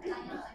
Kita mulai.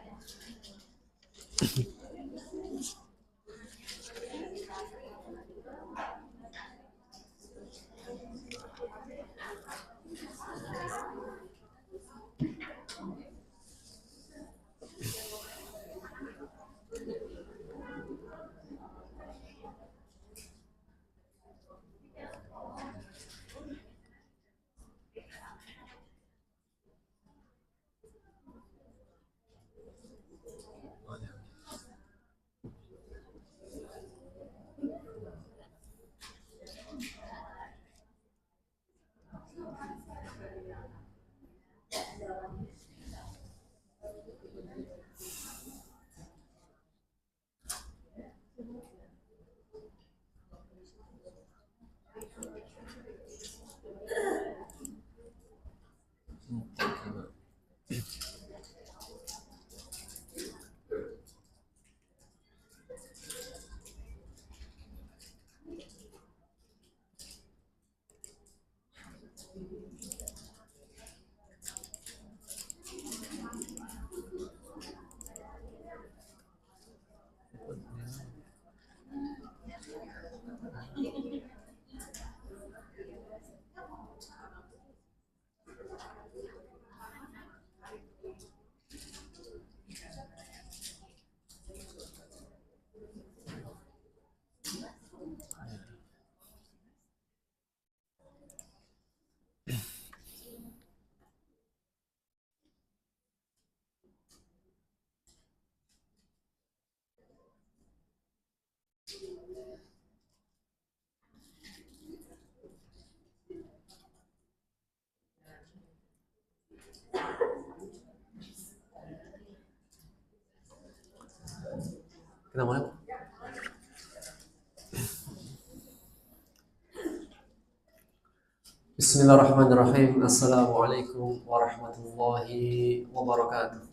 Bismillahirrahmanirrahim. Assalamualaikum warahmatullahi wabarakatuh.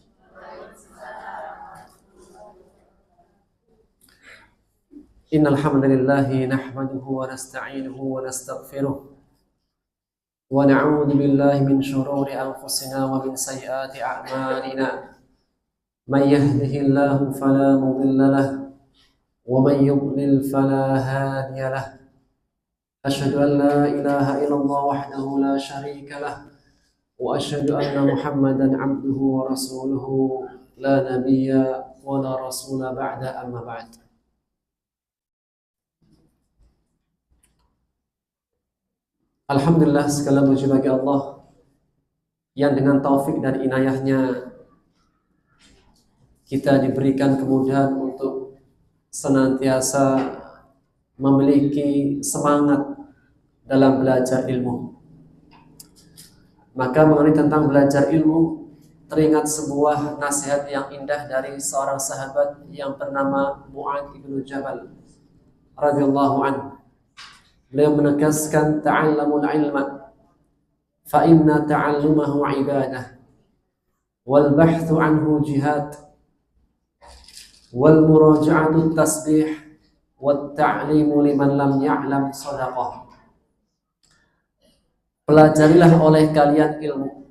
Innal hamdalillah nahmaduhu wa nasta'inuhu wa nastaghfiruh wa na'udzu billahi min shururi anfusina wa min sayyiati a'malina. May yahdihillahu fala mudilla lahu wa may yudlil fala hadiya lahu. أشهد أن لا إله إلا الله وحده لا شريك له وأشهد أن محمدا عبده ورسوله لا نبي ولا رسول بعد أما بعد. Alhamdulillah, segala puji bagi Allah yang dengan taufik dan inayahnya kita diberikan kemudahan untuk senantiasa memiliki semangat dalam belajar ilmu. Maka mengenai tentang belajar ilmu, teringat sebuah nasihat yang indah dari seorang sahabat yang bernama Mu'adz bin Jabal radhiyallahu anhu. Beliau menegaskan, ta'allamul ilma fa inna ta'allumahu ibadah wal bahthu anhu jihad wal muraja'atu tasbih wat ta'limu liman lam ya'lam sadaqah. Pelajarilah oleh kalian ilmu,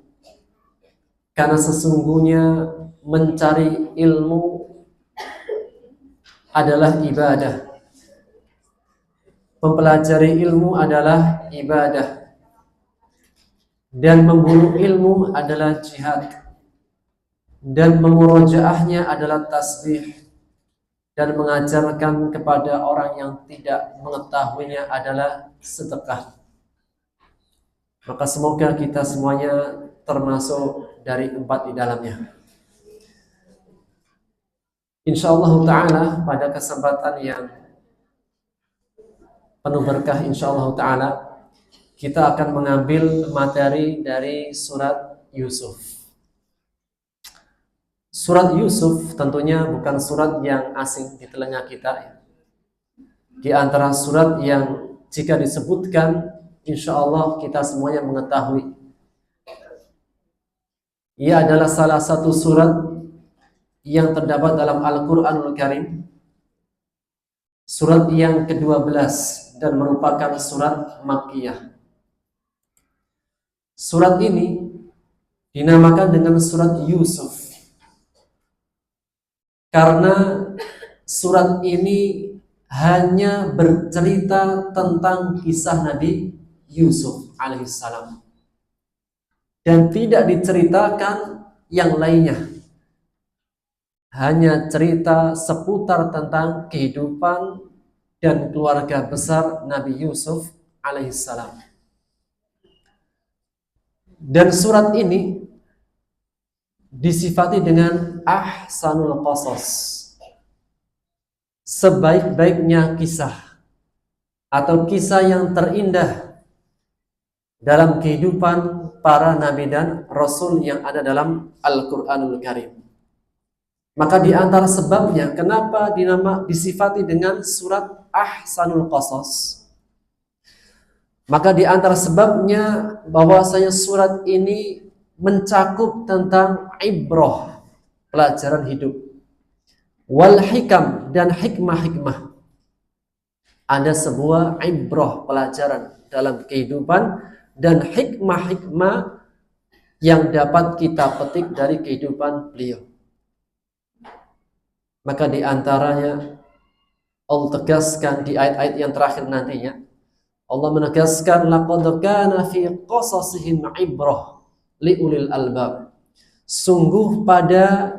karena sesungguhnya mencari ilmu adalah ibadah. Mempelajari ilmu adalah ibadah, dan memburu ilmu adalah jihad, dan memurojaahnya adalah tasbih, dan mengajarkan kepada orang yang tidak mengetahuinya adalah sedekah. Maka semoga kita semuanya termasuk dari empat di dalamnya. InsyaAllah ta'ala pada kesempatan yang penuh berkah InsyaAllah ta'ala kita akan mengambil materi dari surat Yusuf. Surat Yusuf tentunya bukan surat yang asing di telinga kita. Di antara surat yang jika disebutkan insya Allah kita semuanya mengetahui. Ia adalah salah satu surat yang terdapat dalam Al-Quranul Karim. Surat yang ke-12 dan merupakan surat Makkiyah. Surat ini dinamakan dengan surat Yusuf. Karena surat ini hanya bercerita tentang kisah Nabi Yusuf alaihissalam dan tidak diceritakan yang lainnya. Hanya cerita seputar tentang kehidupan dan keluarga besar Nabi Yusuf alaihissalam. Dan surat ini disifati dengan ahsanul qasas, sebaik-baiknya kisah atau kisah yang terindah dalam kehidupan para nabi dan rasul yang ada dalam Al-Qur'anul Karim. Maka di antara sebabnya kenapa disifati dengan surat ahsanul qasas, maka di antara sebabnya bahwasanya surat ini mencakup tentang ibrah, pelajaran hidup, wal hikam, dan hikmah-hikmah. Ada sebuah ibrah, pelajaran dalam kehidupan, dan hikmah-hikmah yang dapat kita petik dari kehidupan beliau. Maka di antaranya Allah tegaskan di ayat-ayat yang terakhir nantinya, Allah menegaskan laqad kana fi qasasihim ibrah liulil albab. Sungguh pada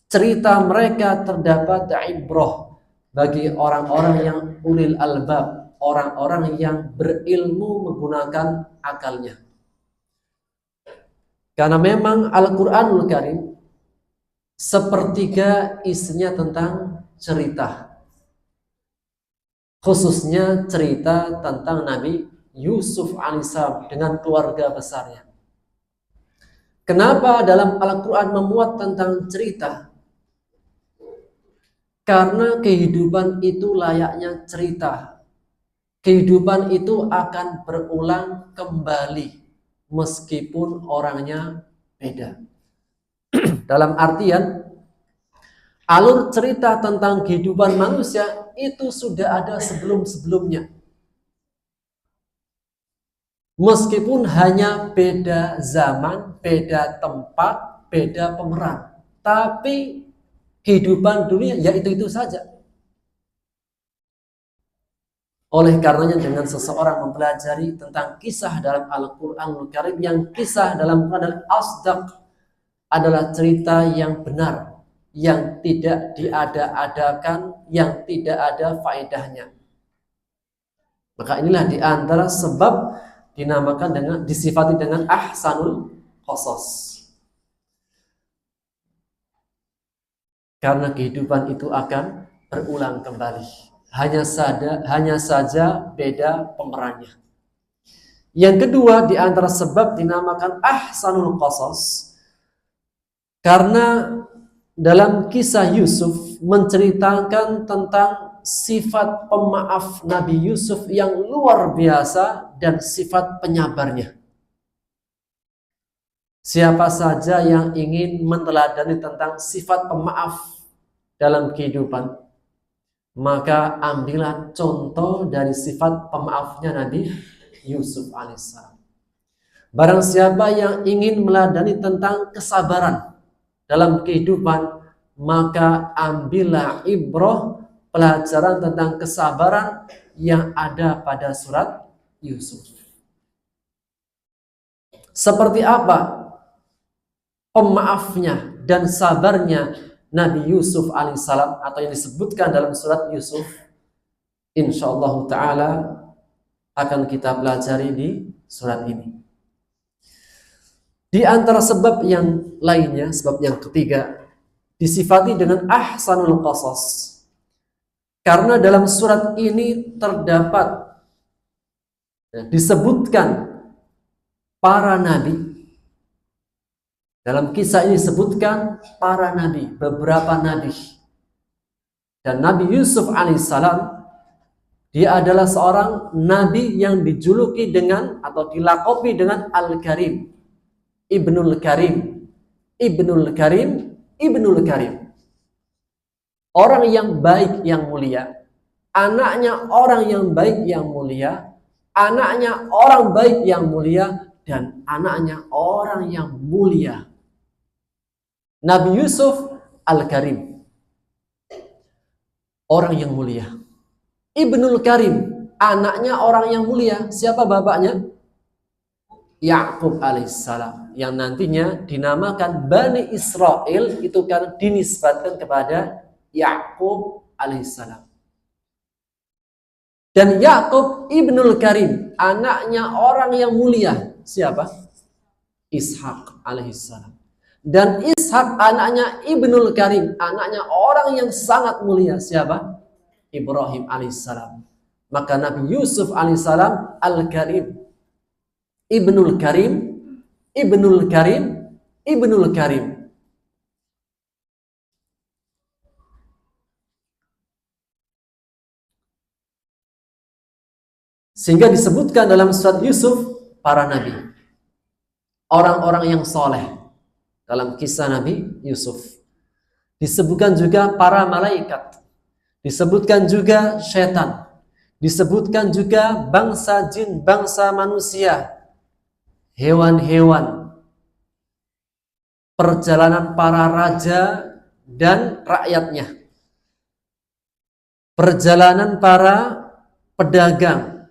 cerita mereka terdapat ibrah bagi orang-orang yang ulil albab, orang-orang yang berilmu menggunakan akalnya. Karena memang Al-Qur'anul Karim sepertiga isinya tentang cerita, khususnya cerita tentang Nabi Yusuf alaihissalam dengan keluarga besarnya. Kenapa dalam Al-Quran memuat tentang cerita? Karena kehidupan itu layaknya cerita. Kehidupan itu akan berulang kembali meskipun orangnya beda. Dalam artian, alur cerita tentang kehidupan manusia itu sudah ada sebelum-sebelumnya. Meskipun hanya beda zaman, beda tempat, beda pemeran, tapi kehidupan dunia ya itu saja. Oleh karenanya dengan seseorang mempelajari tentang kisah dalam Al-Qur'anul Karim, yang kisah dalam Al-Qur'an asdaq adalah cerita yang benar, yang tidak diada-adakan, yang tidak ada faedahnya. Maka inilah di antara sebab dinamakan dengan, disifati dengan ahsanul qasas. Karena kehidupan itu akan berulang kembali. Hanya saja beda pemerannya. Yang kedua di antara sebab dinamakan ahsanul qasas, karena dalam kisah Yusuf menceritakan tentang sifat pemaaf Nabi Yusuf yang luar biasa dan sifat penyabarnya. Siapa saja yang ingin meneladani tentang sifat pemaaf dalam kehidupan, maka ambillah contoh dari sifat pemaafnya Nabi Yusuf alaihissalam. Barang siapa yang ingin meneladani tentang kesabaran dalam kehidupan, maka ambillah ibrah, pelajaran tentang kesabaran yang ada pada surat Yusuf. Seperti apa pemaafnya dan sabarnya Nabi Yusuf alaihissalam atau yang disebutkan dalam surat Yusuf, insyaallah ta'ala akan kita pelajari di surat ini. Di antara sebab yang lainnya, sebab yang ketiga, disifati dengan ahsanul qasas. Karena dalam surat ini terdapat, disebutkan para nabi. Dalam kisah ini disebutkan para nabi, beberapa nabi. Dan Nabi Yusuf alaihissalam, dia adalah seorang nabi yang dijuluki dengan atau dilakopi dengan Al-Karim, Ibnul Karim, Ibnul Karim, Ibnul Karim. Orang yang baik yang mulia, anaknya orang yang baik yang mulia, anaknya orang baik yang mulia, dan anaknya orang yang mulia. Nabi Yusuf Al-Karim. orang yang mulia. Ibnul Karim, anaknya orang yang mulia. Siapa bapaknya? Yakub alaihissalam, yang nantinya dinamakan Bani Israel, itu kan dinisbatkan kepada Yakub alaihissalam. Dan Yakub Ibnul Karim, anaknya orang yang mulia. Siapa? Ishak alaihissalam. Dan Ishak anaknya Ibnul Karim, anaknya orang yang sangat mulia. Siapa? Ibrahim alaihissalam. Maka Nabi Yusuf alaihissalam Al-Karim, Ibnul Karim, Ibnul Karim, Ibnul Karim. Sehingga disebutkan dalam surat Yusuf para nabi, orang-orang yang soleh dalam kisah Nabi Yusuf. Disebutkan juga para malaikat, disebutkan juga syaitan, disebutkan juga bangsa jin, bangsa manusia, hewan-hewan, perjalanan para raja dan rakyatnya, perjalanan para pedagang,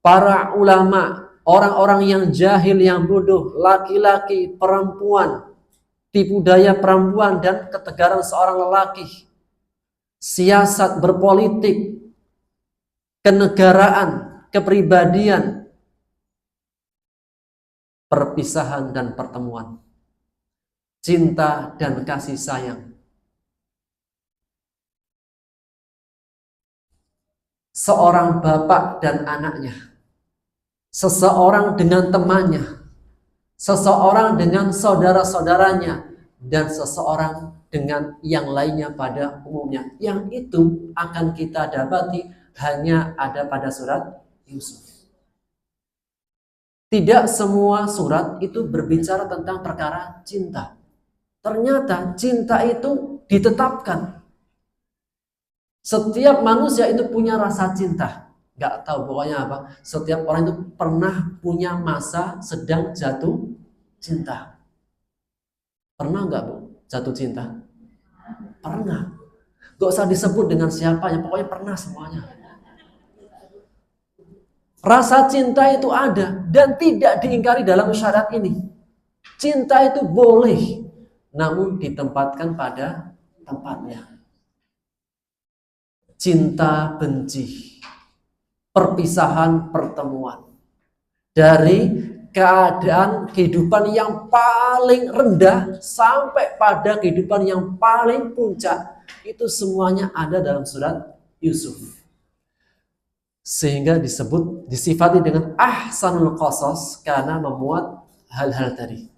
para ulama, orang-orang yang jahil, yang bodoh, laki-laki, perempuan, tipu daya perempuan dan ketegaran seorang lelaki, siasat berpolitik, kenegaraan, kepribadian, perpisahan dan pertemuan, cinta dan kasih sayang. Seorang bapak dan anaknya, seseorang dengan temannya, seseorang dengan saudara-saudaranya, dan seseorang dengan yang lainnya pada umumnya. Yang itu akan kita dapati hanya ada pada surat Yusuf. Tidak semua surat itu berbicara tentang perkara cinta. Ternyata cinta itu ditetapkan. Setiap manusia itu punya rasa cinta. Gak tahu pokoknya apa. Setiap orang itu pernah punya masa sedang jatuh cinta. Pernah gak Bu jatuh cinta? Pernah. Gak usah disebut dengan siapanya, pokoknya pernah semuanya. Rasa cinta itu ada dan tidak diingkari dalam syarat ini. Cinta itu boleh, namun ditempatkan pada tempatnya. Cinta benci, perpisahan pertemuan, dari keadaan kehidupan yang paling rendah sampai pada kehidupan yang paling puncak, itu semuanya ada dalam surat Yusuf. Sehingga disifati dengan ahsanul qasas karena memuat hal-hal tadi.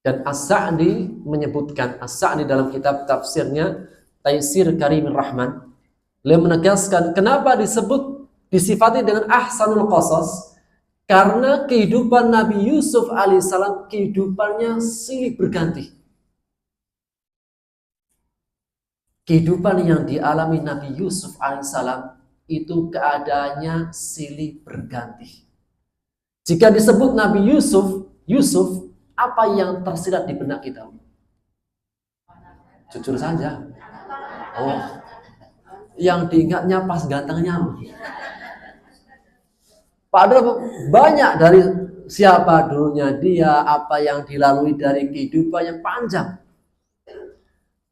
Dan As-Sa'di menyebutkan, As-Sa'di dalam kitab tafsirnya Taisir Karimir Rahman, beliau menegaskan kenapa disifati dengan ahsanul qasas, karena kehidupan Nabi Yusuf alaihissalam kehidupannya silih berganti. Kehidupan yang dialami Nabi Yusuf alaihissalam itu keadaannya silih berganti. Jika disebut Nabi Yusuf, apa yang tersirat di benak kita? Jujur saja. Oh, yang diingatnya pas gantengnya. Padahal banyak dari siapa dulunya dia, apa yang dilalui dari kehidupan yang panjang.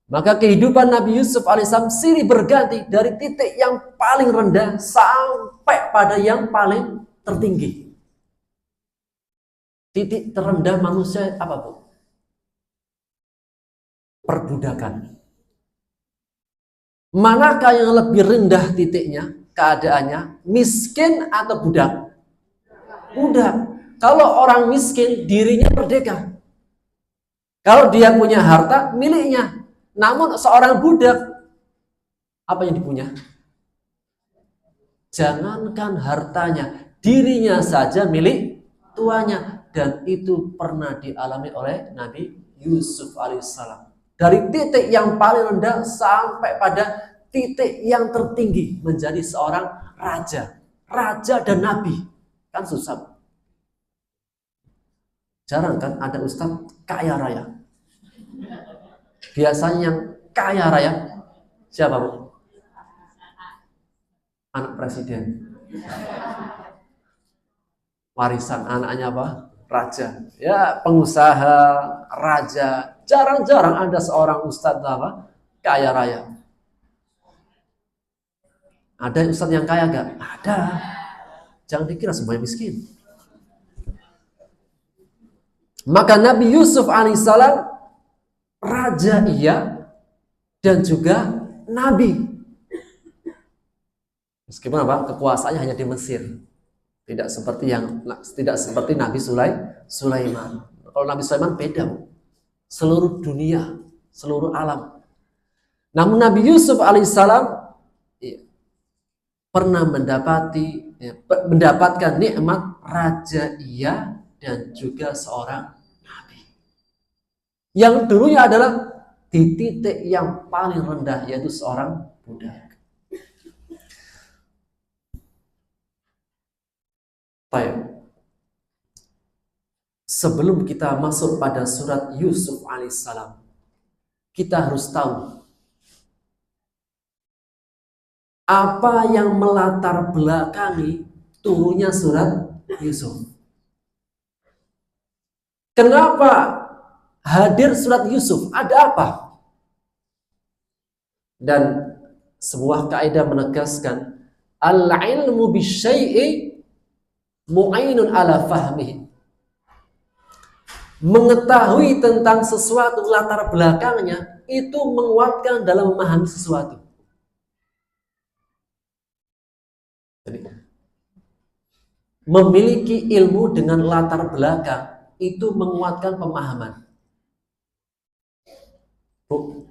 Maka kehidupan Nabi Yusuf alaihissalam silih berganti dari titik yang paling rendah sampai pada yang paling tertinggi. Titik terendah manusia apa Bu? Perbudakan. Manakah yang lebih rendah titiknya, keadaannya, miskin atau budak? Budak. Kalau orang miskin, dirinya merdeka. Kalau dia punya harta, miliknya. Namun seorang budak, apa yang dipunya? Jangankan hartanya, dirinya saja milik tuanya. Dan itu pernah dialami oleh Nabi Yusuf alaihissalam. Dari titik yang paling rendah sampai pada titik yang tertinggi menjadi seorang raja. Raja dan nabi. Kan susah. Jarang kan ada ustadz kaya raya. Biasanya yang kaya raya Siapa, Bu? Anak presiden. Warisan anaknya apa? Raja. Ya, pengusaha, raja. Jarang-jarang ada seorang ustadz apa? Kaya raya. Ada ustadz yang kaya gak? Ada. Jangan dikira semuanya miskin. Maka Nabi Yusuf alaihissalam raja iya dan juga nabi. Meskipun apa? Kekuasaannya hanya di Mesir. Tidak seperti Nabi Sulaiman. Kalau Nabi Sulaiman beda, Bu. Seluruh dunia, seluruh alam. Namun Nabi Yusuf alaihissalam pernah mendapatkan nikmat raja iya dan juga seorang nabi. Yang dulunya adalah di titik yang paling rendah, yaitu seorang budak. Baik. Sebelum kita masuk pada surat Yusuf alaihissalam, kita harus tahu apa yang melatar belakangi turunnya surat Yusuf. Kenapa hadir surat Yusuf? Ada apa? Dan sebuah kaidah menegaskan al-ilmu bisyai'i mu'ainun ala fahmihi. Mengetahui tentang sesuatu latar belakangnya itu menguatkan dalam memahami sesuatu. Jadi, memiliki ilmu dengan latar belakang itu menguatkan pemahaman. Bu,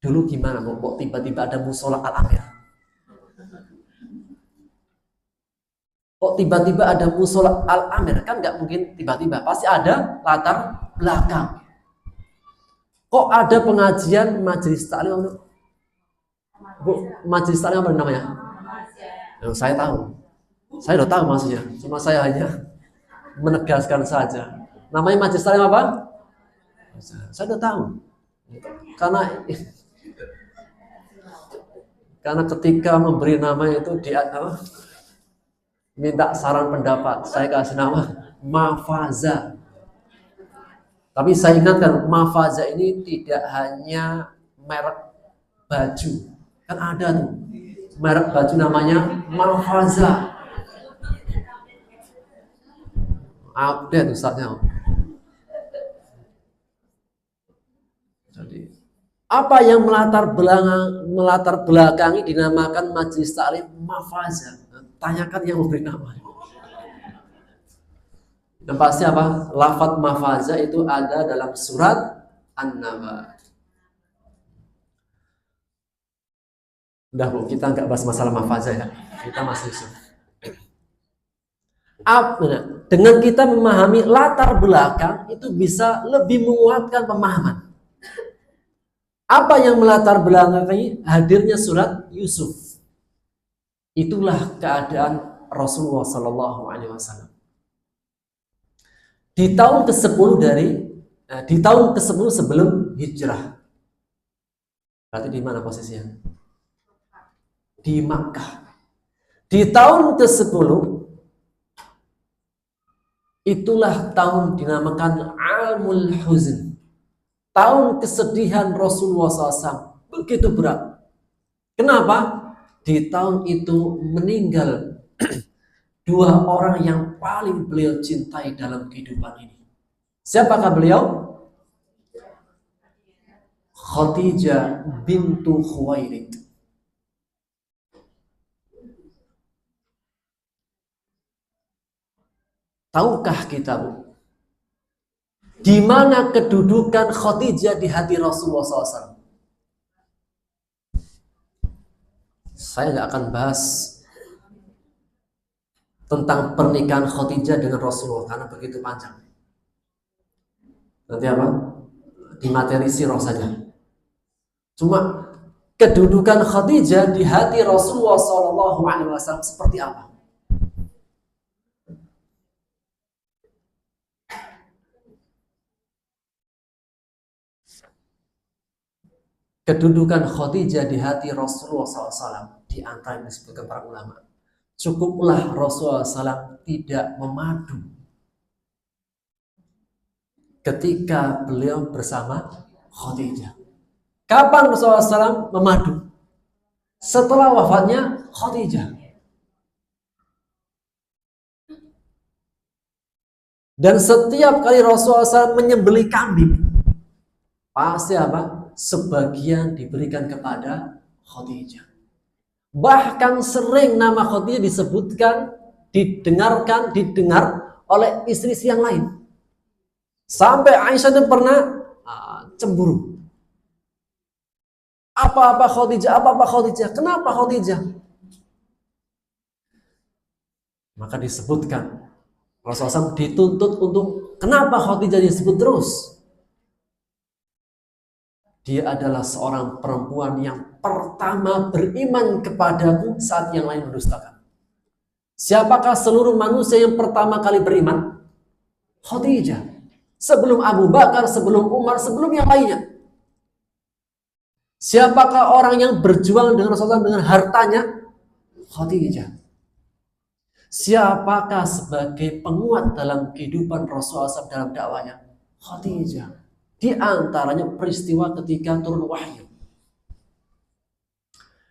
dulu gimana, Bu? Kok tiba-tiba ada musola Al-Amir? Kok tiba-tiba ada musola Al-Amir? Kan nggak mungkin tiba-tiba, pasti ada latar belakang. Kok ada pengajian majelis taklim? Bu, majelis taklim apa namanya? Saya tahu. Saya udah tahu maksudnya. Cuma saya hanya menegaskan saja. Namanya majelis taklim apa? Saya udah tahu. Karena ketika memberi nama itu minta saran pendapat, saya kasih nama Mafaza. Tapi saya ingatkan, Mafaza ini tidak hanya merek baju. Kan ada tuh merek baju namanya Mafaza. Update Ustaznya. Jadi, apa yang melatar belakangi dinamakan majelis taklim Mafaza? Tanyakan yang memberi nama. Yang pasti apa? Lafadz mafaza itu ada dalam surat An-Naba. Udah, Bu, kita nggak bahas masalah mafaza ya. Kita masih Yusuf. Dengan kita memahami latar belakang itu bisa lebih menguatkan pemahaman. Apa yang melatar belakangi hadirnya surat Yusuf? Itulah keadaan Rasulullah Sallallahu Alaihi Wasallam. Di tahun ke-10 sebelum hijrah. Berarti di mana posisinya? Di Makkah. Di tahun ke-10 itulah tahun dinamakan Amul Huzn. Tahun kesedihan Rasulullah SAW. Begitu berat. Kenapa? Di tahun itu meninggal dua orang yang paling beliau cintai dalam kehidupan ini. Siapakah beliau? Khadijah bintu Khuwailid. Tahukah kita, Bu, di mana kedudukan Khadijah di hati Rasulullah SAW? Saya nggak akan bahas tentang pernikahan Khadijah dengan Rasulullah karena begitu panjang. Nanti apa? Di materi sirah saja. Cuma kedudukan Khadijah di hati Rasulullah SAW seperti apa? kedudukan Khadijah di hati Rasulullah SAW di antara yang disebutkan para ulama. Cukuplah Rasulullah SAW tidak memadu ketika beliau bersama Khadijah. Kapan Rasulullah SAW memadu? Setelah wafatnya Khadijah. Dan setiap kali Rasulullah SAW menyembelih kambing, pasti apa? Sebagian diberikan kepada Khadijah. Bahkan sering nama Khadijah disebutkan, didengar oleh istri-istri yang lain. Sampai Aisyah itu pernah cemburu. Apa-apa Khadijah, kenapa Khadijah? Maka disebutkan, Rasulullah SAW dituntut untuk kenapa Khadijah disebut terus? Dia adalah seorang perempuan yang pertama beriman kepadaku saat yang lain mendustakan. Siapakah seluruh manusia yang pertama kali beriman? Khadijah. Sebelum Abu Bakar, sebelum Umar, sebelum yang lainnya. Siapakah orang yang berjuang dengan Rasulullah dengan hartanya? Khadijah. Siapakah sebagai penguat dalam kehidupan Rasulullah SAW dalam dakwanya? Khadijah. Di antaranya peristiwa ketika turun wahyu.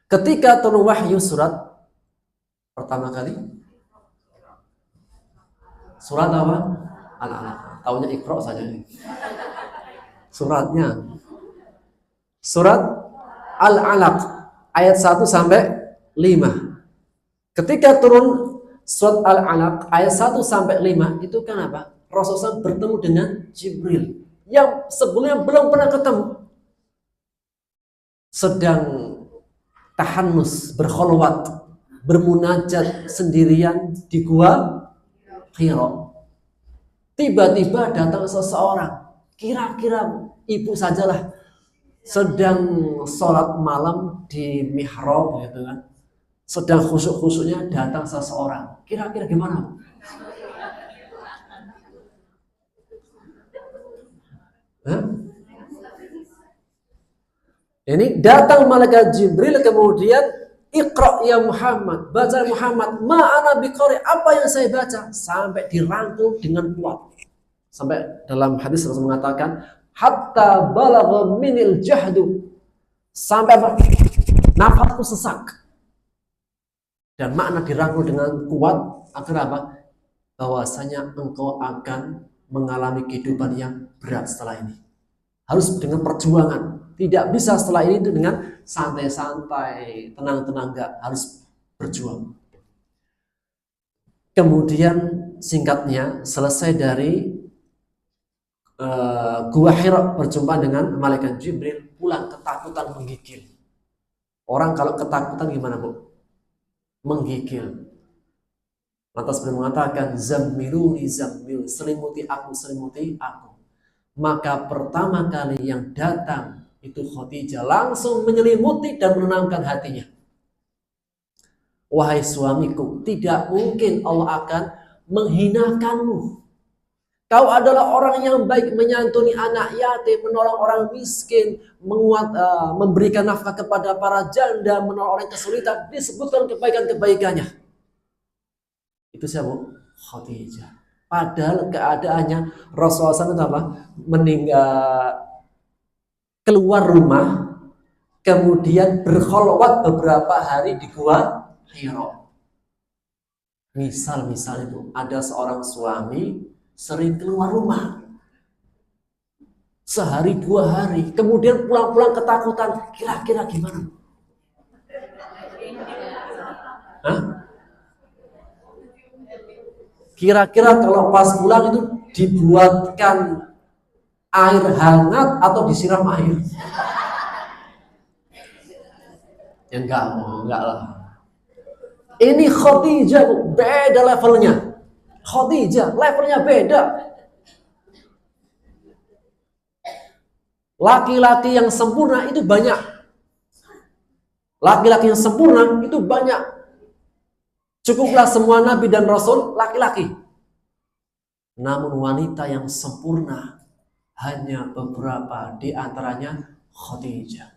Ketika turun wahyu surat pertama kali, surat apa? Al-Alaq. Taunya Iqra saja. Suratnya surat Al-Alaq ayat 1 sampai 5. Ketika turun surat Al-Alaq ayat 1 sampai 5 itu kan apa? Rasulullah bertemu dengan Jibril yang sebelumnya belum pernah ketemu. Sedang tahannus, berkholwat, bermunajat sendirian di gua Hira. Tiba-tiba datang seseorang, kira-kira ibu sajalah, sedang sholat malam di mihrab gitu kan. Sedang khusyuk-khusyuknya datang seseorang. Kira-kira gimana? Hah? Ini datang malaikat Jibril kemudian Iqra ya Muhammad, baca Muhammad, ma'ana biqari, apa yang saya baca, sampai dirangkul dengan kuat. Sampai dalam hadis Rasul mengatakan hatta balagha minil jahdu, sampai nafasku sesak. Dan makna dirangkul dengan kuat agar apa? Bahwasanya engkau akan mengalami kehidupan yang berat setelah ini. Harus dengan perjuangan. Tidak bisa setelah ini itu dengan santai-santai, tenang-tenang, enggak, harus berjuang. Kemudian singkatnya selesai dari Gua Hira berjumpa dengan malaikat Jibril, pulang ketakutan menggigil. Orang kalau ketakutan gimana, Bu? Menggigil. Lantas beliau mengatakan, zammiluni zammil, selimuti aku, selimuti aku. Maka pertama kali yang datang itu Khadijah langsung menyelimuti dan menenangkan hatinya. Wahai suamiku, tidak mungkin Allah akan menghinakanmu. Kau adalah orang yang baik, menyantuni anak yatim, menolong orang miskin, memberikan nafkah kepada para janda, menolong orang yang kesulitan, disebutkan kebaikan-kebaikannya. Itu siapa? Khadijah. Padahal keadaannya Rasulullah SAW meninggal, keluar rumah, kemudian berkholwat beberapa hari di gua Hira. Misal itu ada seorang suami sering keluar rumah sehari 2 hari, kemudian pulang-pulang ketakutan, kira-kira gimana? Hah? Kira-kira kalau pas pulang itu dibuatkan air hangat atau disiram air? Ya enggak lah. Ini Khadijah, beda levelnya. Khadijah levelnya beda. Laki-laki yang sempurna itu banyak. Laki-laki yang sempurna itu banyak. Cukuplah semua nabi dan rasul laki-laki. Namun wanita yang sempurna hanya beberapa, di antaranya Khadijah.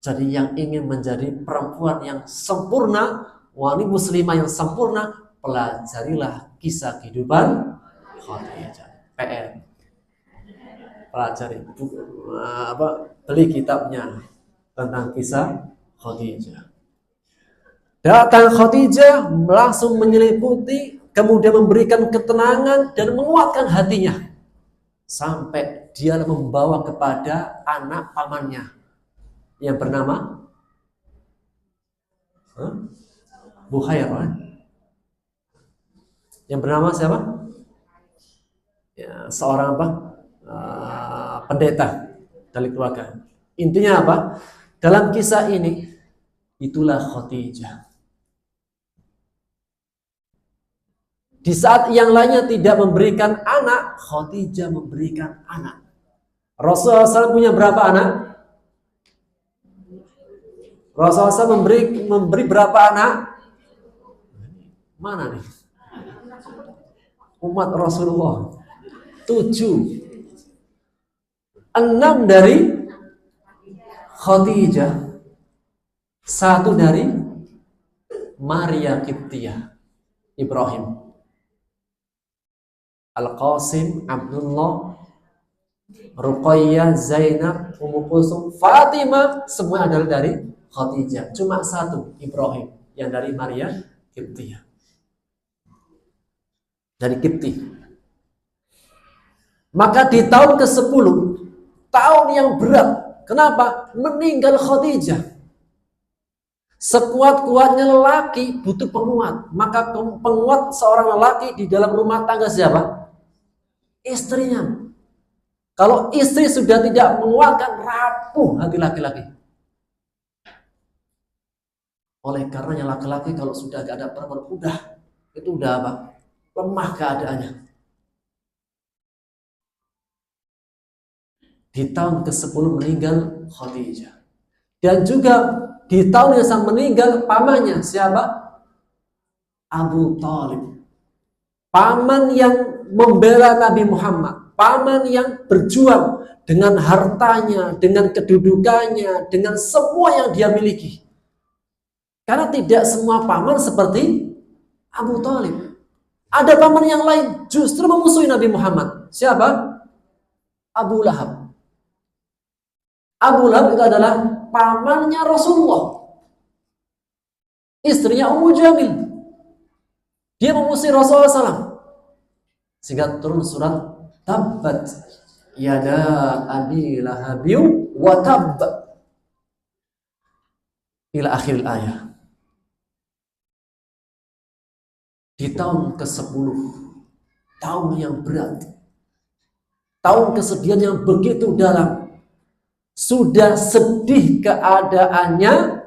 Jadi yang ingin menjadi perempuan yang sempurna, wanita muslimah yang sempurna, pelajarilah kisah kehidupan Khadijah. PR. Pelajari beli kitabnya tentang kisah Khadijah. Datang Khadijah langsung menyelimuti, kemudian memberikan ketenangan dan menguatkan hatinya sampai dia membawa kepada anak pamannya yang bernama Buhairah. Yang bernama siapa? Ya, seorang pendeta dari keluarga. Intinya apa? Dalam kisah ini, itulah Khadijah. Di saat yang lainnya tidak memberikan anak, Khadijah memberikan anak. Rasulullah SAW punya berapa anak? Rasulullah SAW memberi berapa anak? Mana nih? Umat Rasulullah 7. 6 dari Khadijah, 1 dari Maria Qibtiyah, Ibrahim, Al-Qasim, Abdullah, Ruqayyah, Zainab, Ummu Kulsum, Fatimah, semua adalah dari Khadijah. Cuma 1, Ibrahim, yang dari Maria Qibtiyah, dari Qibti. Maka di tahun ke-10, tahun yang berat. Kenapa? Meninggal Khadijah. Sekuat-kuatnya lelaki butuh penguat. Maka penguat seorang lelaki di dalam rumah tangga siapa? Istrinya. Kalau istri sudah tidak menguatkan, rapuh hati laki-laki. Oleh karenanya laki-laki kalau sudah gak ada perempuan, itu udah apa? Lemah keadaannya. Di tahun ke-10 meninggal Khadijah. Dan juga di tahun yang sama meninggal pamannya siapa? Abu Thalib. Paman yang membela Nabi Muhammad, paman yang berjuang dengan hartanya, dengan kedudukannya, dengan semua yang dia miliki. Karena tidak semua paman seperti Abu Thalib. Ada paman yang lain justru memusuhi Nabi Muhammad. Siapa? Abu Lahab. Abu Lahab itu adalah pamannya Rasulullah. Istrinya Ummu Jamil. Dia memusuhi Rasulullah SAW. Sehingga turun surat Tabbat yada abi lahabiu wa tabb ila akhir ayat. Di tahun ke-10, tahun yang berat, tahun kesedihan yang begitu dalam, sudah sedih keadaannya,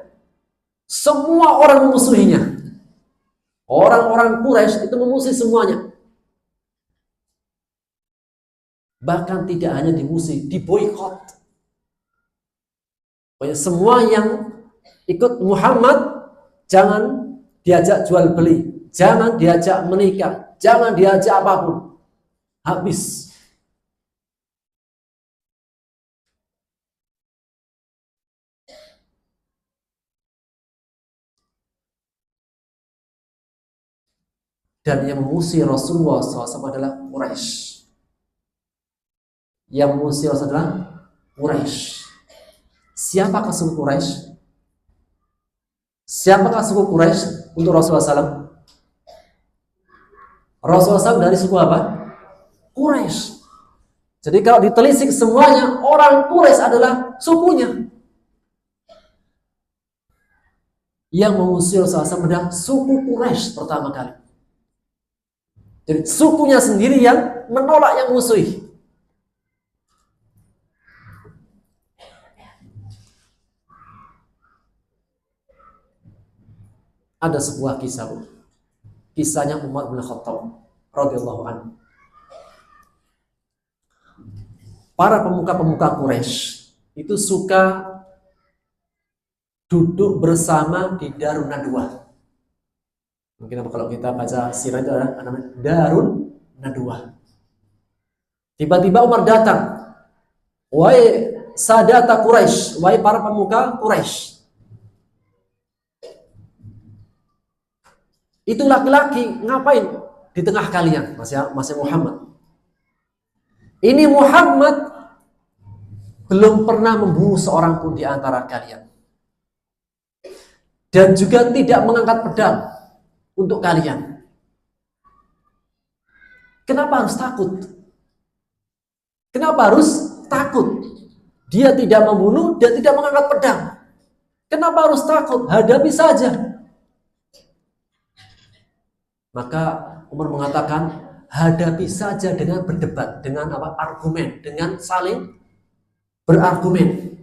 semua orang memusuhinya. Orang-orang Quraisy itu memusuhi semuanya. Bahkan tidak hanya dimusuhi, diboikot. Semua yang ikut Muhammad jangan diajak jual beli, jangan diajak menikah, jangan diajak apapun. Habis. Dan yang memusuhi Rasulullah SAW adalah Quraisy. Yang memusuhi Rasulullah adalah Quraisy. Siapakah suku Quraisy? Siapakah suku Quraisy untuk Rasulullah SAW? Rasulullah SAW dari suku apa? Quraisy. Jadi kalau ditelisik semuanya, orang Quraisy adalah sukunya. Yang memusuhi Rasulullah SAW adalah suku Quraisy pertama kali. Jadi sukunya sendiri yang menolak yang musuhi. Ada sebuah kisah, kisahnya Umar bin Khattab radhiyallahu anhu. Para pemuka-pemuka Quraisy itu suka duduk bersama di Darun Nadwa. Mungkin kalau kita baca sirah itu ada namanya Darun Nadwa. Tiba-tiba Umar datang. Wahai sadata Quraisy, wahai para pemuka Quraisy. Itu laki-laki ngapain di tengah kalian, masih Muhammad. Ini Muhammad belum pernah membunuh seorang pun di antara kalian. Dan juga tidak mengangkat pedang untuk kalian. Kenapa harus takut? Kenapa harus takut? Dia tidak membunuh dan tidak mengangkat pedang. Kenapa harus takut? Hadapi saja. Maka Umar mengatakan, hadapi saja dengan berdebat, dengan argumen, dengan saling berargumen.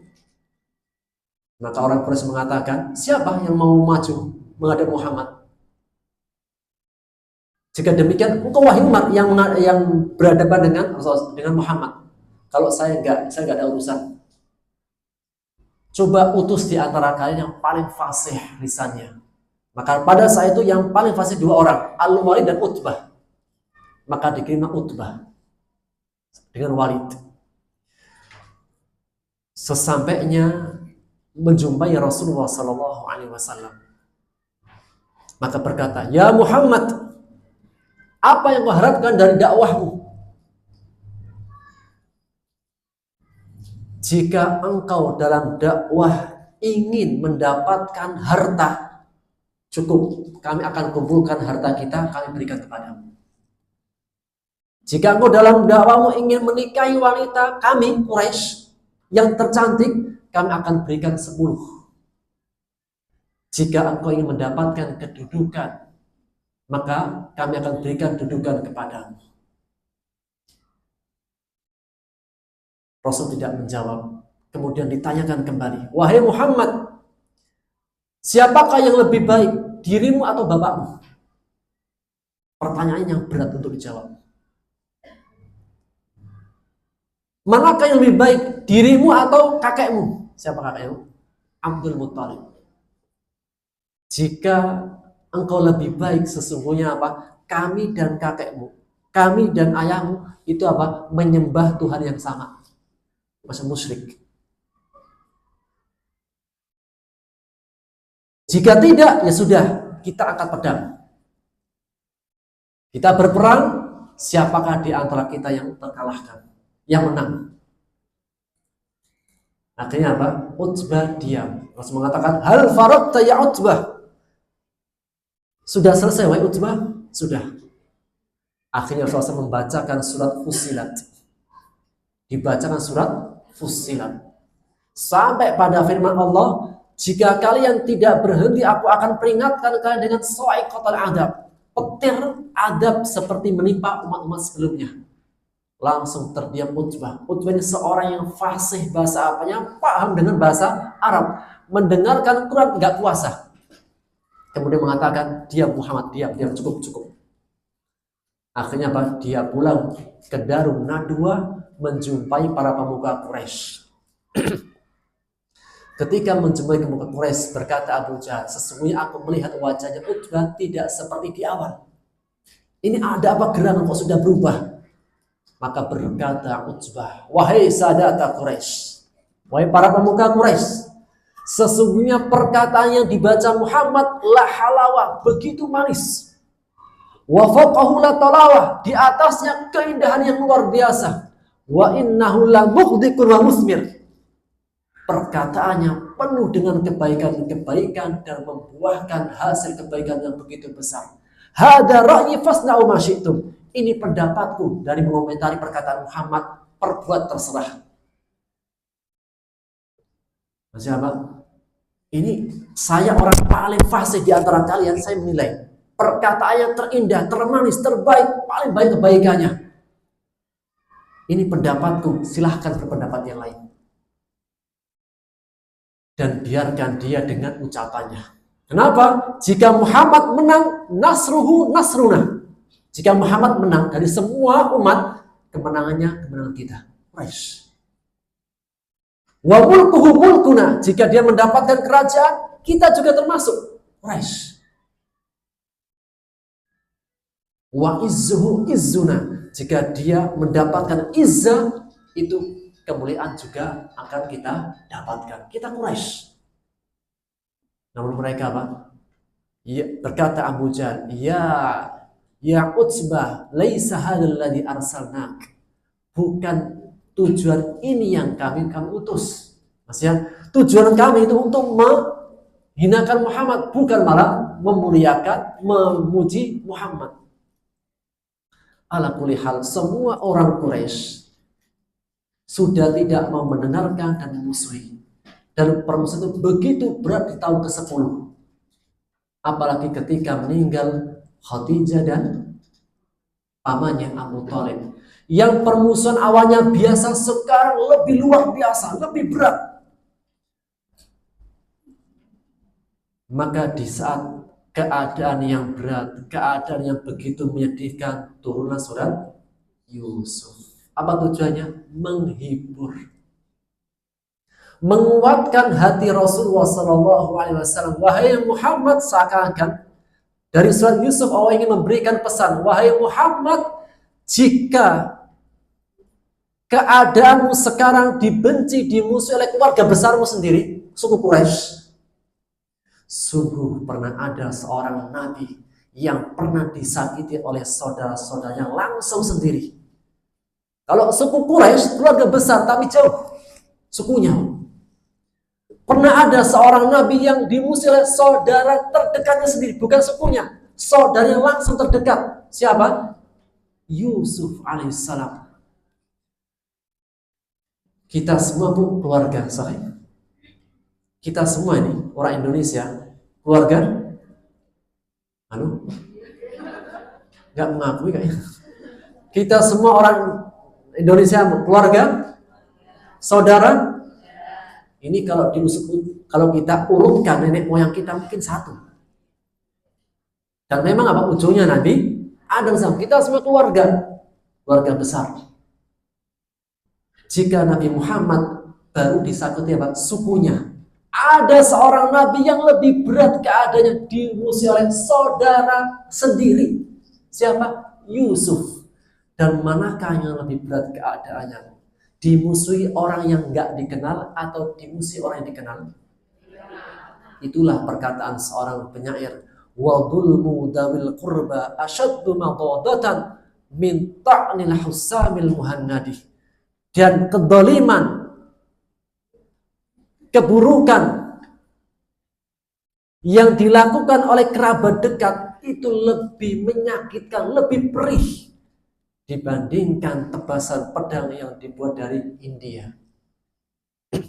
Maka orang Quraisy mengatakan, siapa yang mau maju menghadap Muhammad? Jika demikian, engkau wahai Umar yang berhadapan dengan Muhammad. Kalau saya nggak ada urusan. Coba utus di antara kalian yang paling fasih lisannya. Maka pada saat itu yang paling fasih dua orang, Al-Walid dan Utbah. Maka dikirimlah Utbah dengan Walid. Sesampainya menjumpai Rasulullah SAW, maka berkata, ya Muhammad, apa yang kau harapkan dari dakwahmu? Jika engkau dalam dakwah ingin mendapatkan harta, cukup, kami akan kumpulkan harta kita, kami berikan kepadamu. Jika engkau dalam dakwamu ingin menikahi wanita kami, Quraisy, yang tercantik, kami akan berikan 10. Jika engkau ingin mendapatkan kedudukan, maka kami akan berikan kedudukan kepadamu. Rasul tidak menjawab. Kemudian ditanyakan kembali, wahai Muhammad, siapakah yang lebih baik, dirimu atau bapakmu? Pertanyaan yang berat untuk dijawab. Manakah yang lebih baik, dirimu atau kakekmu? Siapa kakekmu? Abdul Muttalib. Jika engkau lebih baik, sesungguhnya apa? Kami dan kakekmu, kami dan ayahmu itu apa? Menyembah Tuhan yang sama. Masa musyrik. Jika tidak, ya sudah, kita angkat pedang. Kita berperang, siapakah di antara kita yang terkalahkan, yang menang? Akhirnya apa? Utbah diam. Rasul mengatakan, hal faradta ya Utbah? Sudah selesai, wahai Utbah? Sudah. Akhirnya Rasul membacakan surat Fussilat. Dibacakan surat Fussilat. Sampai pada firman Allah, jika kalian tidak berhenti, aku akan peringatkan kalian dengan sa'iqatul adab. Petir adab seperti menimpa umat-umat sebelumnya. Langsung terdiam Utbah. Utbah ini seorang yang fasih bahasa apanya, paham dengan bahasa Arab. Mendengarkan Quran nggak kuasa. Kemudian mengatakan, diam Muhammad, diam, cukup. Akhirnya apa? Dia pulang ke Darun Nadwa menjumpai para pemuka Quraisy. Ketika menjumpai pemuka Quraisy, berkata Abu Jahal, sesungguhnya aku melihat wajahnya Utbah tidak seperti di awal. Ini ada apa gerangan kok sudah berubah? Maka berkata Utbah, wahai sadata Quraisy, wahai para pemuka Quraisy, sesungguhnya perkataan yang dibaca Muhammad la halawa, begitu manis. Wa fawqahu la talawah, di atasnya keindahan yang luar biasa. Wa innahu la mughdiqun wa musmir. Perkataannya penuh dengan kebaikan-kebaikan dan membuahkan hasil kebaikan yang begitu besar. Hada ra'yi fasna'u ma syi'tum. Ini pendapatku dari mengomentari perkataan Muhammad, perbuat terserah. Siapa? Ini saya orang paling fasih di antara kalian, saya menilai perkataan yang terindah, termanis, terbaik, paling baik kebaikannya. Ini pendapatku, silahkan berpendapat yang lain. Dan biarkan dia dengan ucapannya. Kenapa? Jika Muhammad menang, nasruhu nasruna. Jika Muhammad menang dari semua umat, kemenangannya kemenangan kita. Quraisy. Wa mulkuhu mulkuna. Jika dia mendapatkan kerajaan, kita juga termasuk. Quraisy. Wa izzuhu izzuna. Jika dia mendapatkan izzah, itu kemuliaan juga akan kita dapatkan. Kita Quraisy. Namun mereka apa? Ya, berkata Abu Jahal, ya Utsbah, laisa hadzal ladzi arsalnak. Bukan tujuan ini yang kami utus. Maksudnya tujuan kami itu untuk menghinakan Muhammad, bukan malah memuliakan, memuji Muhammad. Ala kulli hal, semua orang Quraisy sudah tidak mau mendengarkan dan memusuhi. Dan permusuhan itu begitu berat di tahun ke-10. Apalagi ketika meninggal Khadijah dan pamannya Abu Thalib. Yang permusuhan awalnya biasa, sekarang lebih luar biasa, lebih berat. Maka di saat keadaan yang berat, keadaan yang begitu menyedihkan, turunlah surat Yusuf. Apa tujuannya? Menghibur, menguatkan hati Rasulullah SAW. Wahai Muhammad, seakan-akan dari surat Yusuf Allah ingin memberikan pesan, wahai Muhammad, jika keadaanmu sekarang dibenci, dimusuhi oleh keluarga besarmu sendiri, suku Quraisy, sungguh pernah ada seorang nabi yang pernah disakiti oleh saudara-saudaranya langsung sendiri. Kalau suku Quraisy keluarga besar tapi jauh sukunya. Pernah ada seorang nabi yang dimusuhi oleh saudara terdekatnya sendiri, bukan sukunya, saudara yang langsung terdekat. Siapa? Yusuf alaihissalam. Kita semua pun keluarga, sahih. Kita semua ini orang Indonesia, keluarga. Nggak mengakui kayaknya. Kita semua orang Indonesia, keluarga, saudara. Ini kalau kita urutkan nenek moyang kita mungkin satu. Dan memang apa ujungnya Nabi Adam sama kita semua keluarga besar. Jika Nabi Muhammad baru disakiti apa? Sukunya. Ada seorang nabi yang lebih berat keadaannya, dimusuhi oleh saudara sendiri. Siapa? Yusuf. Dan manakah yang lebih berat keadaannya? Dimusuhi orang yang nggak dikenal atau dimusuhi orang yang dikenal? Itulah perkataan seorang penyair, wa dhulmu dawil qurba ashaddu madadatan min ta'nil husamil muhannadi. Dan kedoliman, keburukan yang dilakukan oleh kerabat dekat itu lebih menyakitkan, lebih perih dibandingkan tebasan pedang yang dibuat dari India.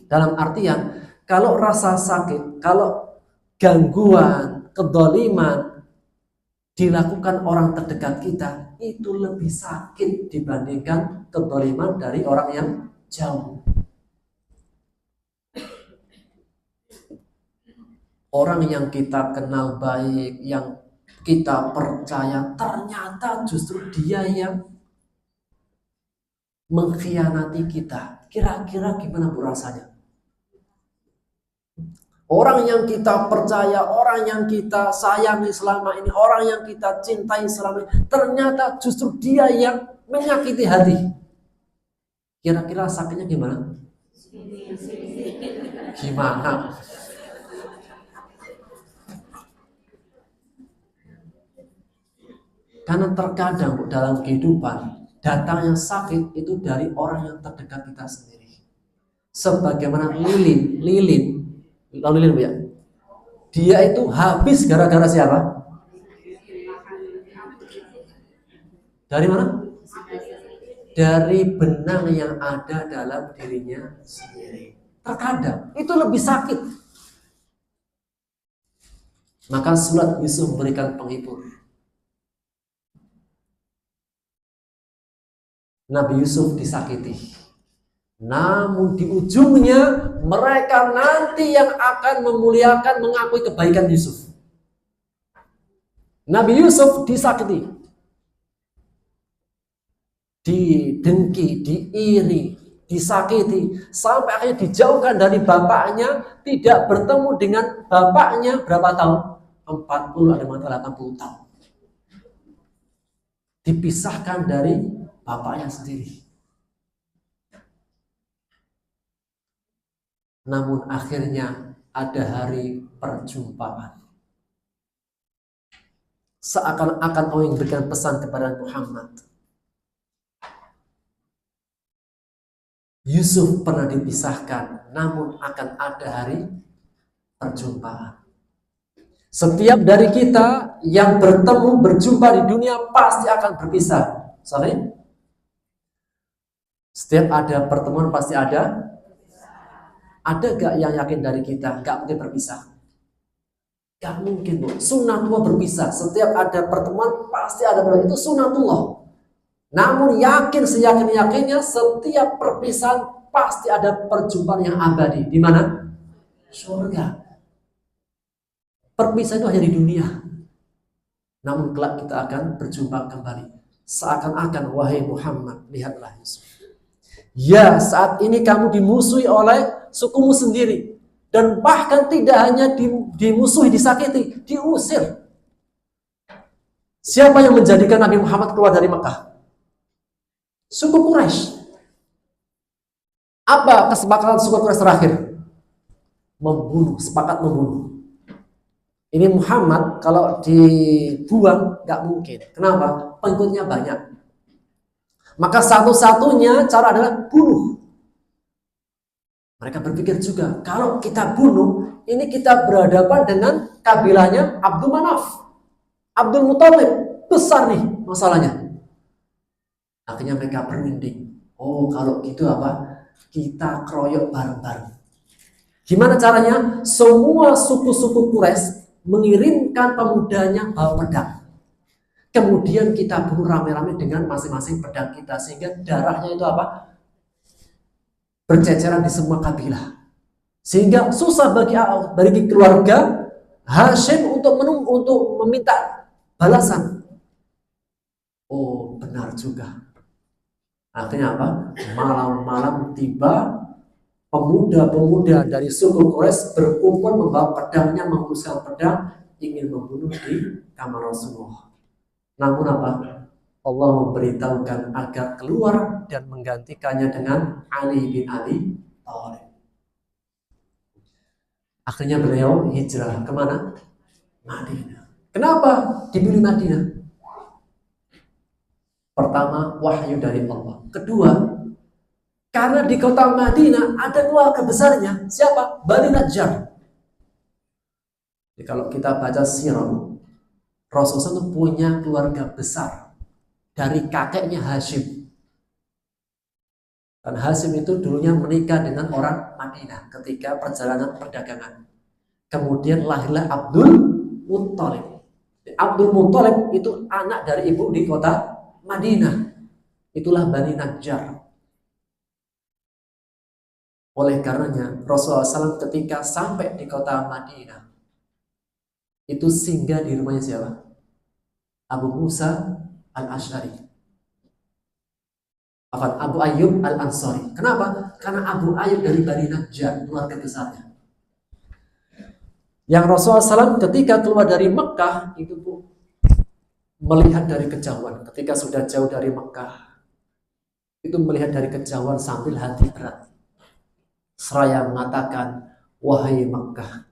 Dalam artian, kalau rasa sakit, kalau gangguan, kedoliman dilakukan orang terdekat kita, itu lebih sakit dibandingkan kedoliman dari orang yang jauh. Orang yang kita kenal baik, yang kita percaya, ternyata justru dia yang mengkhianati kita. Kira-kira gimana bu rasanya? Orang yang kita percaya, orang yang kita sayangi selama ini, orang yang kita cintai selama ini, ternyata justru dia yang menyakiti hati. Kira-kira sakitnya gimana? Gimana? Karena terkadang dalam kehidupan datangnya sakit itu dari orang yang terdekat kita sendiri. Sebagaimana lilin bu ya. Dia itu habis gara-gara siapa? Dari mana? Dari benang yang ada dalam dirinya sendiri. Terkadang itu lebih sakit. Maka surat Yusuf memberikan penghibur. Nabi Yusuf disakiti. Namun di ujungnya mereka nanti yang akan memuliakan, mengakui kebaikan Yusuf. Nabi Yusuf disakiti, didengki, diiri, disakiti, sampai akhirnya dijauhkan dari bapaknya, tidak bertemu dengan bapaknya berapa tahun? 40, ada yang 80 tahun. Dipisahkan dari bapaknya sendiri. namun akhirnya ada hari perjumpaan. Seakan-akan Allah memberikan pesan kepada Muhammad. Yusuf pernah dipisahkan, namun akan ada hari perjumpaan. Setiap dari kita yang bertemu, berjumpa di dunia pasti akan berpisah. Sorry? Setiap ada pertemuan pasti ada. Ada gak yang yakin dari kita? Gak mungkin berpisah. Gak mungkin, Bu. Sunnatullah berpisah. Setiap ada pertemuan pasti ada berpisah. Itu sunnatullah. Namun yakin seyakin-yakinnya setiap perpisahan pasti ada perjumpaan yang abadi. Di mana? Surga. Perpisahan itu hanya di dunia. Namun kelak kita akan berjumpa kembali. Seakan-akan, wahai Muhammad, lihatlah Yusuf. Ya, saat ini kamu dimusuhi oleh sukumu sendiri. Dan bahkan tidak hanya dimusuhi, disakiti, diusir. Siapa yang menjadikan Nabi Muhammad keluar dari Mekah? Suku Quraisy. Apa kesepakatan suku Quraisy terakhir? Membunuh, sepakat membunuh. Ini Muhammad kalau dibuang nggak mungkin. Kenapa? Pengikutnya banyak. Maka satu-satunya cara adalah bunuh. Mereka berpikir juga, kalau kita bunuh, ini kita berhadapan dengan kabilahnya Abdul Manaf, Abdul Muthalib. Besar nih masalahnya. Akhirnya mereka berunding. Oh, kalau gitu apa? Kita keroyok bareng-bareng. Gimana caranya? Semua suku-suku Quraisy mengirimkan pemudanya bawa pedang. Kemudian kita bunuh rame-rame dengan masing-masing pedang kita. Sehingga darahnya itu apa? Berceceran di semua kabilah. Sehingga susah bagi keluarga Hashim untuk meminta balasan. Oh, benar juga. Akhirnya apa? Malam-malam tiba pemuda-pemuda dari suku Quraisy berkumpul membawa pedangnya, menghunuskan pedang, ingin membunuh di kamar Rasulullah. Namun apa? Allah memberitahukan agar keluar dan menggantikannya dengan Ali bin Abi Thalib. Akhirnya beliau hijrah kemana? Madinah. Kenapa dipilih Madinah? Pertama, wahyu dari Allah. Kedua, karena di kota Madinah ada keluarga besarnya. Siapa? Bani Najjar. Jadi kalau kita baca sirah, Rasulullah itu punya keluarga besar dari kakeknya Hashim. Dan Hashim itu dulunya menikah dengan orang Madinah ketika perjalanan perdagangan. Kemudian lahirlah Abdul Muthalib. Abdul Muthalib itu anak dari ibu di kota Madinah. Itulah Bani Najjar. Oleh karenanya Rasulullah SAW ketika sampai di kota Madinah itu singgah di rumahnya siapa? Abu Musa Al-Asy'ari. Abu Ayyub Al-Ansari. Kenapa? Karena Abu Ayyub dari Bani Najjar, keluarga besarnya. Yang Rasulullah SAW ketika keluar dari Mekah itu melihat dari kejauhan. Ketika sudah jauh dari Mekah itu melihat dari kejauhan sambil hati berat. Seraya mengatakan, wahai Makkah,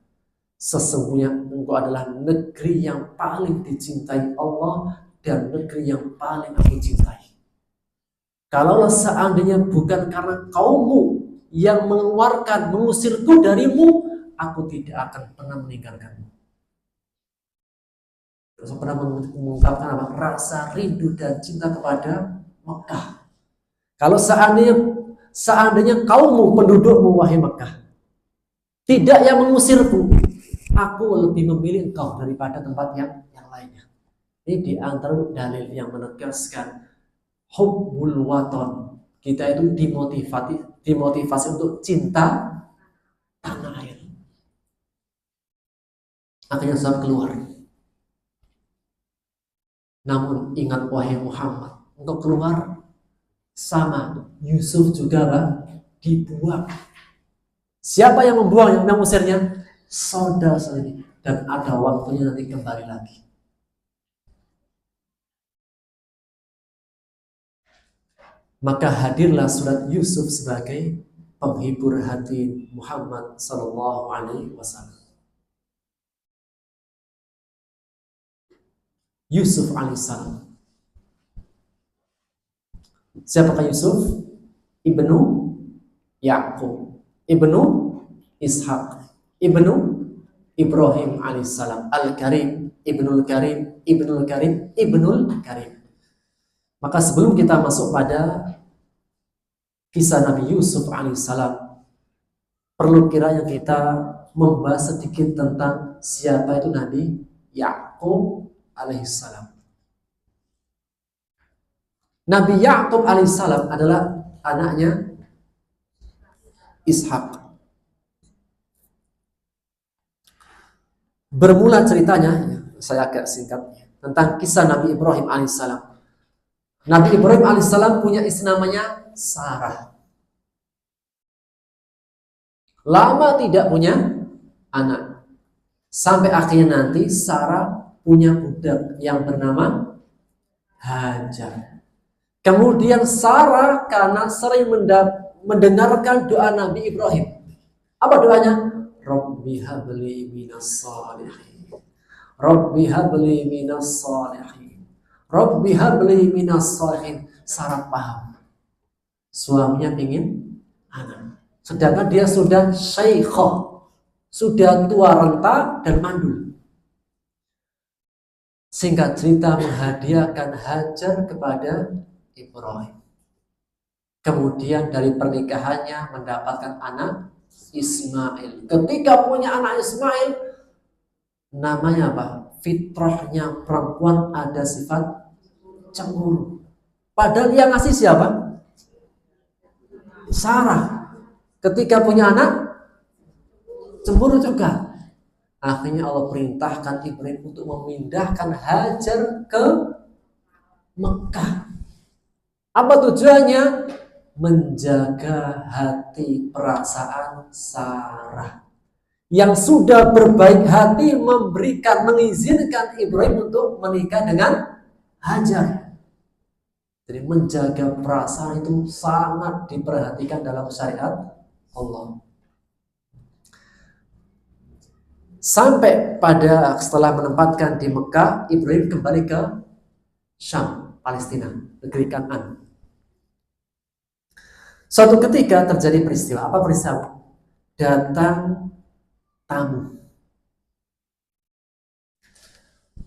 sesungguhnya engkau adalah negeri yang paling dicintai Allah dan negeri yang paling aku cintai. Kalaulah seandainya bukan karena kaummu yang mengeluarkan, mengusirku darimu, aku tidak akan pernah meninggalkanmu. Rasul pernah mengungkapkan apa? Rasa rindu dan cinta kepada Mekah. Kalau seandainya kaummu, pendudukmu, wahai Mekah, tidak yang mengusirku, aku lebih memilih engkau daripada tempat yang lainnya. Ini di antara dalil yang menegaskan hubbul waton. Kita itu dimotivasi untuk cinta tanah air. Akhirnya saat keluar. Namun ingat wahai Muhammad, engkau keluar sama Yusuf juga dibuang. Siapa yang membuang, yang mengusirnya? Saudara sendiri. Dan ada waktunya nanti kembali lagi. Maka hadirlah surat Yusuf sebagai penghibur hati Muhammad sallallahu alaihi wasallam. Yusuf alaihissalam. Siapakah Yusuf? Ibnu Yaqub, Ibnu Ishaq, Ibnu Ibrahim alaihissalam. Al-Karim, Ibnul Karim, Ibnul Karim, Ibnul Karim. Maka sebelum kita masuk pada kisah Nabi Yusuf alaihissalam, perlu kiranya kita membahas sedikit tentang siapa itu Nabi Yaqub alaihissalam. Nabi Yaqub alaihissalam adalah anaknya Ishak. Bermula ceritanya, saya agak singkat, tentang kisah Nabi Ibrahim alaihissalam. Nabi Ibrahim alaihissalam punya istri namanya Sarah. Lama tidak punya anak. Sampai akhirnya nanti Sarah punya budak yang bernama Hajar. Kemudian Sarah karena sering mendengarkan doa Nabi Ibrahim. Apa doanya? Rabbi habli minas salihin. Rabbi habli minas salihin. Rabbi habli minas salihin. Sarah paham. Suaminya ingin anak. Sedangkan dia sudah syaikhah, sudah tua renta dan mandul. Singkat cerita menghadiahkan Hajar kepada Ibrahim. Kemudian dari pernikahannya mendapatkan anak Ismail. Ketika punya anak Ismail, namanya apa? Fitrahnya perempuan ada sifat cemburu. Padahal yang ngasih siapa? Sarah. Ketika punya anak, cemburu juga. Akhirnya Allah perintahkan Ibrahim untuk memindahkan Hajar ke Mekah. Apa tujuannya? Menjaga hati perasaan Sarah yang sudah berbaik hati, mengizinkan Ibrahim untuk menikah dengan Hajar. Jadi menjaga perasaan itu sangat diperhatikan dalam syariat Allah. Sampai pada setelah menempatkan di Mekah, Ibrahim kembali ke Syam, Palestina, negeri Kan'an. Suatu ketika terjadi peristiwa. Apa peristiwa? Datang tamu.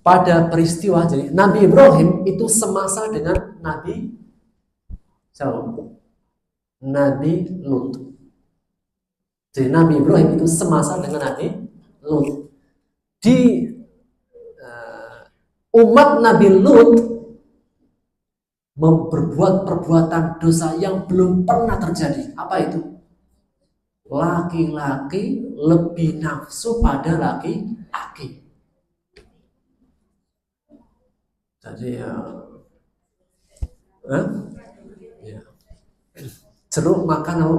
Pada peristiwa, jadi Nabi Ibrahim itu semasa dengan Nabi Nabi Lut. Jadi Nabi Ibrahim itu semasa dengan Nabi Lut. Di umat Nabi Lut berbuat perbuatan dosa yang belum pernah terjadi. Apa itu? Laki-laki lebih nafsu pada laki-laki. Jadi jeruk makan apa?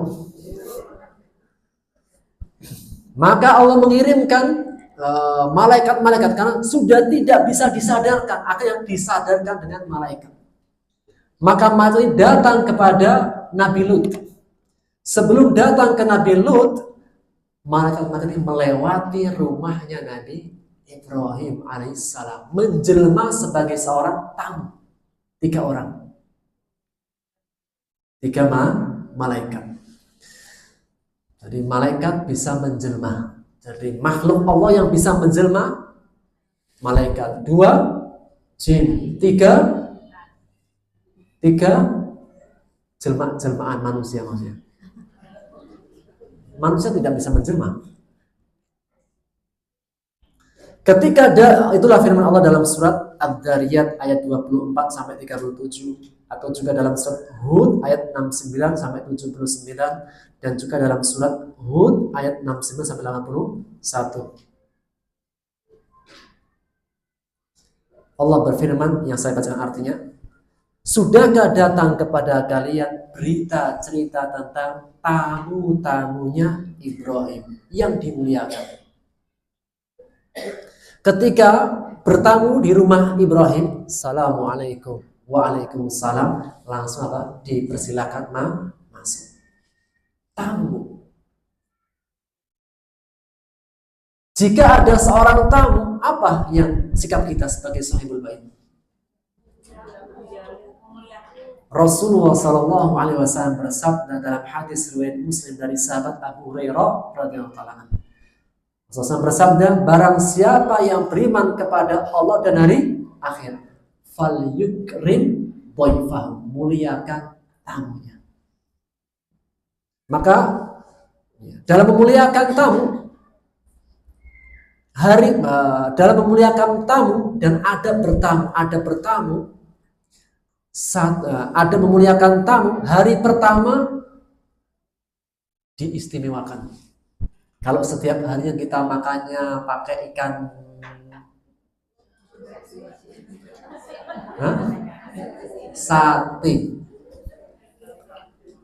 Maka Allah mengirimkan malaikat-malaikat karena sudah tidak bisa disadarkan, akhirnya disadarkan dengan malaikat. Maka malaikat datang kepada Nabi Lut. Sebelum datang ke Nabi Lut, malaikat-malaikat melewati rumahnya Nabi Ibrahim alaihissalam, menjelma sebagai seorang tamu. 3 orang. 3 malaikat. Jadi malaikat bisa menjelma. Jadi makhluk Allah yang bisa menjelma malaikat. 2 jin. 3 jelmaan manusia. Manusia tidak bisa menjelma. Ketika itulah firman Allah dalam surat Ad-Dariyat ayat 24 sampai 37, atau juga dalam surat Hud ayat 69 sampai 79, dan juga dalam surat Hud ayat 69 sampai 81. Allah berfirman, yang saya bacakan artinya, sudahkah datang kepada kalian berita cerita tentang tamu-tamunya Ibrahim yang dimuliakan? Ketika bertamu di rumah Ibrahim, assalamualaikum, waalaikumsalam, langsung apa? Dipersilakan masuk. Tamu Jika ada seorang tamu, apa yang sikap kita sebagai sahibul bait? Rasulullah Shallallahu Alaihi Wasallam bersabda dalam hadis riwayat Muslim dari sahabat Abu Hurairah radhiyallahu anhu. Rasulullah bersabda, barang siapa yang beriman kepada Allah dan hari akhir, fal yukrim dhaifahu, muliakan tamunya. Maka dalam memuliakan tamu, dalam memuliakan tamu dan ada bertamu, ada memuliakan tamu, hari pertama diistimewakan. Kalau setiap harinya kita makannya pakai ikan sate,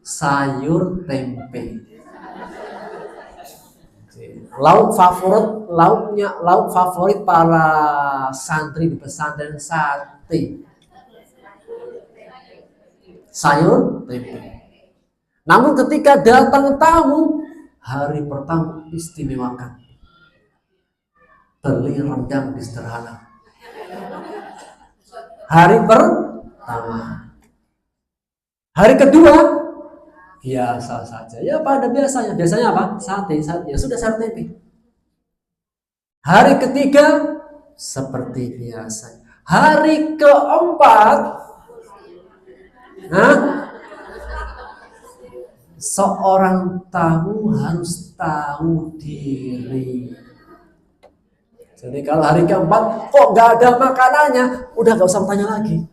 sayur tempe, lauk favorit para santri di pesantren sate, sayur tempe. Namun ketika datang tamu, hari pertama istimewakan, beli rendang di sederhana. Hari pertama. Hari kedua biasa saja, ya pada biasanya. Biasanya apa? Sate, ya sudah sate tempe. Hari ketiga seperti biasa. Hari keempat, seorang tamu harus tahu diri. Jadi kalau hari keempat kok nggak ada makanannya, udah nggak usah tanya lagi.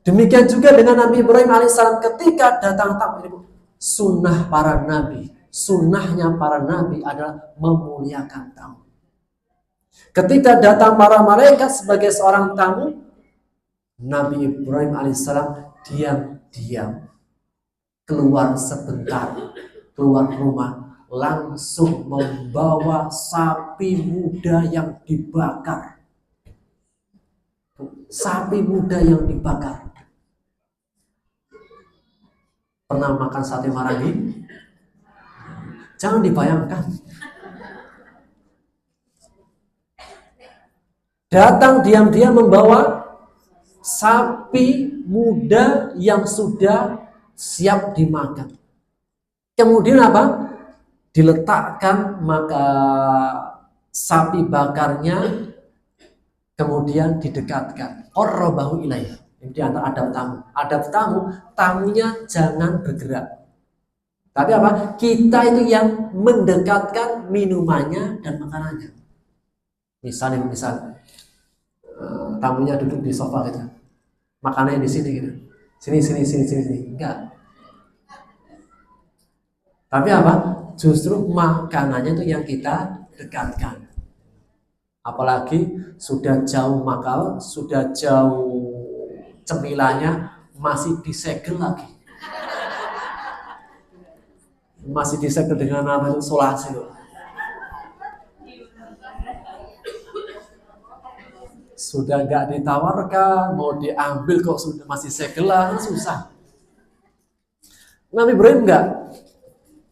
Demikian juga dengan Nabi Ibrahim alaihissalam ketika datang tamu. Sunnahnya para nabi adalah memuliakan tamu. Ketika datang para malaikat sebagai seorang tamu, Nabi Ibrahim alaihissalam diam-diam keluar sebentar, keluar rumah, langsung membawa sapi muda yang dibakar. Sapi muda yang dibakar. Pernah makan sate Marangi? Jangan dibayangkan. Datang diam-diam membawa sapi muda yang sudah siap dimakan. Kemudian apa? Diletakkan maka sapi bakarnya, kemudian didekatkan. Qarrabahu ilaih. Di antara adab tamu. Adab tamu, tamunya jangan bergerak. Tapi apa? Kita itu yang mendekatkan minumannya dan makanannya. Misal tamunya duduk di sofa gitu. Makanannya di sini gitu. Sini. Enggak. Tapi apa? Justru makanannya itu yang kita dekatkan. Apalagi sudah jauh makal, sudah jauh cemilannya, masih disegel lagi. Masih disegel dengan apa itu? Solasi loh. Sudah nggak ditawarkan, mau diambil kok sudah masih segelan, susah. Nabi Ibrahim enggak.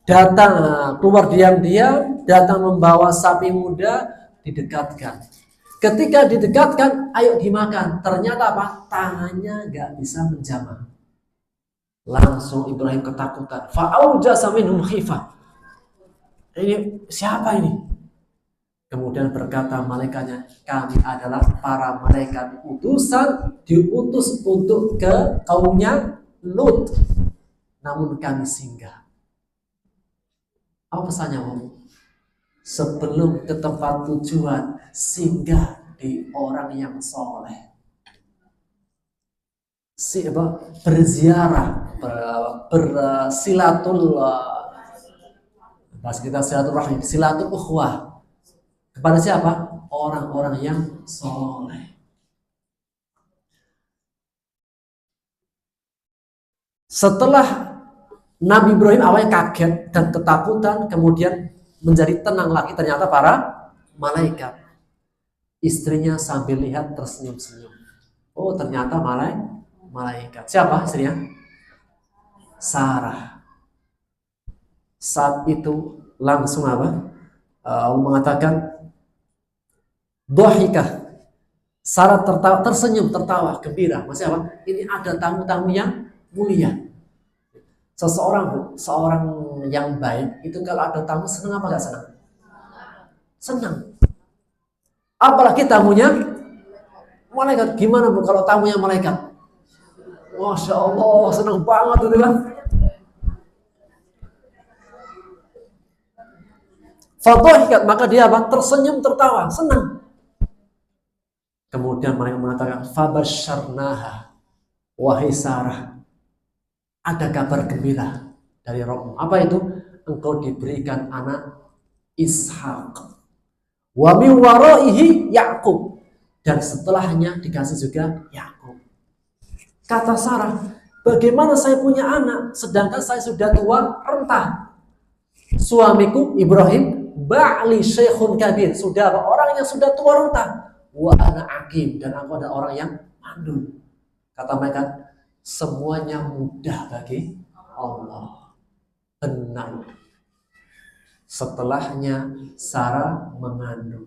Datang, keluar diam-diam, datang membawa sapi muda, didekatkan. Ketika didekatkan, ayo dimakan. Ternyata apa? Tangannya nggak bisa menjamah. Langsung Ibrahim ketakutan. Fa'aujasa minhum khifah. Ini siapa ini? Kemudian berkata malaikatnya, kami adalah para malaikat utusan, diutus untuk ke kaumnya Lut. Namun kami singgah. Apa pesannya, Bu? Sebelum ke tempat tujuan, singgah di orang yang soleh. Berziarah, silaturahim, silatul ukhwah. Kepada siapa? Orang-orang yang soleh. Setelah Nabi Ibrahim awalnya kaget dan ketakutan, kemudian menjadi tenang lagi. Ternyata para malaikat. Istrinya sambil lihat tersenyum-senyum. Oh, ternyata malaikat. Siapa istrinya? Sarah. Saat itu langsung apa? Allah mengatakan dhahikah, Sarah tertawa, tersenyum, tertawa, gembira. Maksudnya apa? Ini ada tamu-tamu yang mulia. Seorang yang baik itu kalau ada tamu senang apa nggak senang? Senang. Apalagi tamunya malaikat. Gimana Bu kalau tamunya malaikat? Masya Allah, senang banget itu kan. Fadhahikat, maka dia apa? Tersenyum, tertawa, senang. Kemudian mereka mengatakan, fabasyarnaha, wahai Sarah, ada kabar gembira dari Rabbmu. Apa itu? Engkau diberikan anak Ishak. Wa min waraihi Yaqub, dan setelahnya dikasih juga Yakub. Kata Sarah, bagaimana saya punya anak sedangkan saya sudah tua renta? Suamiku Ibrahim ba'li syekhun kabir, sudah orang yang sudah tua renta. Wa ana akim, dan aku adalah orang yang mandul. Kata mereka, semuanya mudah bagi Allah. Benar. Setelahnya Sarah mengandung.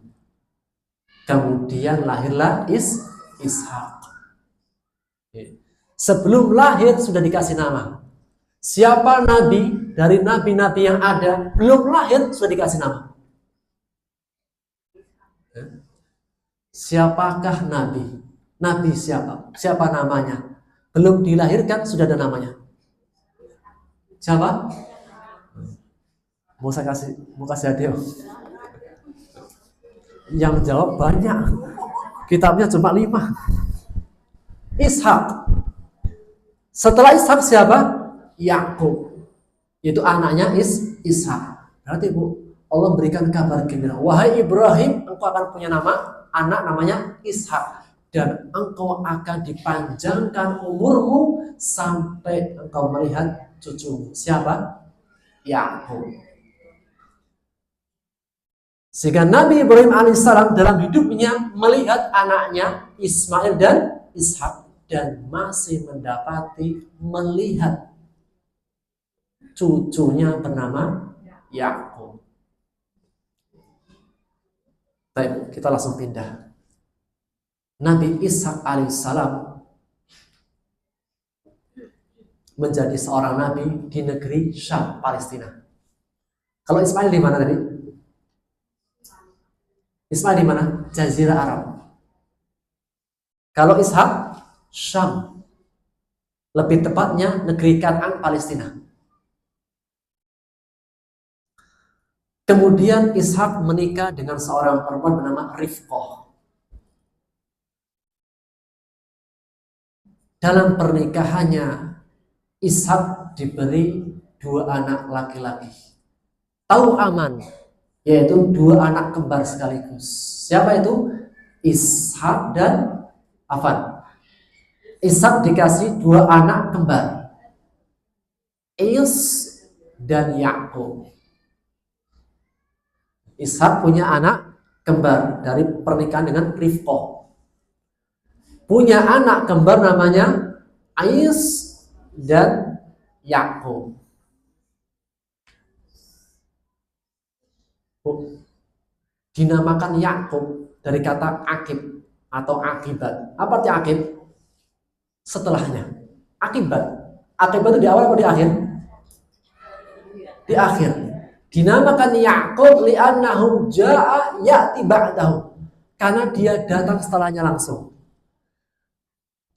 Kemudian lahirlah Ishak. Sebelum lahir sudah dikasih nama. Siapa nabi dari nabi-nabi yang ada belum lahir sudah dikasih nama? Siapakah nabi? Nabi siapa? Siapa namanya? Belum dilahirkan sudah ada namanya. Siapa? Mau kasih hadiah. Yang jawab banyak. Kitabnya cuma 5. Ishak. Setelah Ishak siapa? Yakub. Itu anaknya Ishak. Berarti Bu, Allah berikan kabar gembira. Wahai Ibrahim, engkau akan punya anak namanya Ishak. Dan engkau akan dipanjangkan umurmu sampai engkau melihat cucumu. Siapa? Yakub. Sehingga Nabi Ibrahim alaihissalam dalam hidupnya melihat anaknya Ismail dan Ishak, dan masih melihat cucunya bernama Yakub. Baik, kita langsung pindah. Nabi Ishak alaihissalam menjadi seorang nabi di negeri Syam, Palestina. Kalau Ismail di mana tadi? Ismail di mana? Jazirah Arab. Kalau Ishak, Syam. Lebih tepatnya negeri Kan'an, Palestina. Kemudian Ishak menikah dengan seorang perempuan bernama Rifqah. Dalam pernikahannya, Ishak diberi 2 anak laki-laki. Tahu aman, yaitu 2 anak kembar sekaligus. Siapa itu? Ishak dan Afan. Ishak dikasih 2 anak kembar, Is dan Yakub. Ishak punya anak kembar dari pernikahan dengan Rifqah. Punya anak kembar namanya Is dan Yakub. Dinamakan Yakub dari kata akib atau akibat. Apa arti akib? Setelahnya. Akibat. Akibat itu di awal atau di akhir? Di akhir. Dinamakan Yakub li'annahu ja'a ya'ti ba'dahu, karena dia datang setelahnya langsung.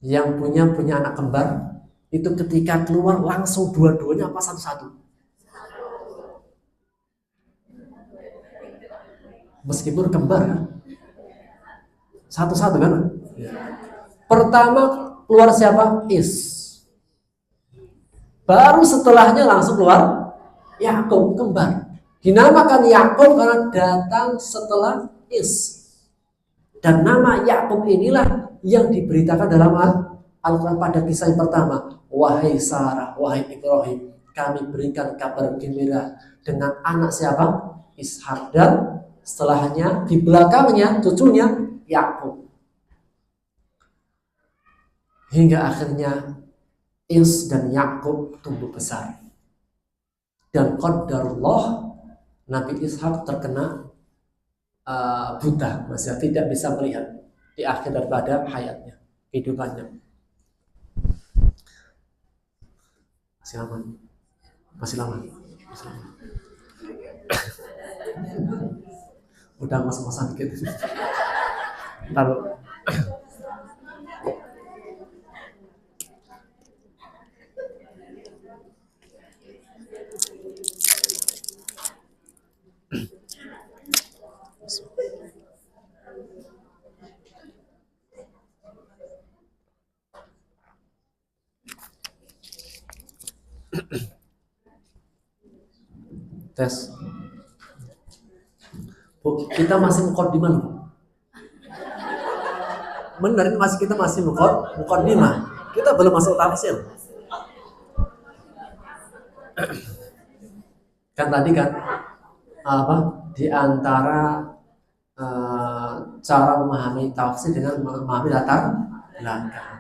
Yang punya anak kembar itu ketika keluar langsung dua-duanya apa satu-satu? Meskipun kembar kan? Satu-satu kan? Pertama keluar siapa? Is. Baru setelahnya langsung keluar Yakub, kembar. Dinamakan Yakub karena datang setelah Is. Dan nama Yakub inilah yang diberitakan dalam Al-Quran pada kisah yang pertama. Wahai Sarah, wahai Ibrahim, kami berikan kabar gembira dengan anak siapa? Ishak, dan setelahnya di belakangnya cucunya Yakub. Hingga akhirnya Is dan Yakub tumbuh besar. Dan qadarullah Nabi Ishak terkena buta, masih tidak bisa melihat di akhir daripada hayatnya, kehidupannya. Masih lama, masih lama, masih lama. Udah ngos-ngosan dikit. Taruh. Tes. Bu, kita masih mukadimah loh. Benar, kita masih mukadimah. Kita belum masuk tafsir. Kan tadi kan apa di antara cara memahami tafsir dengan memahami latar belakang.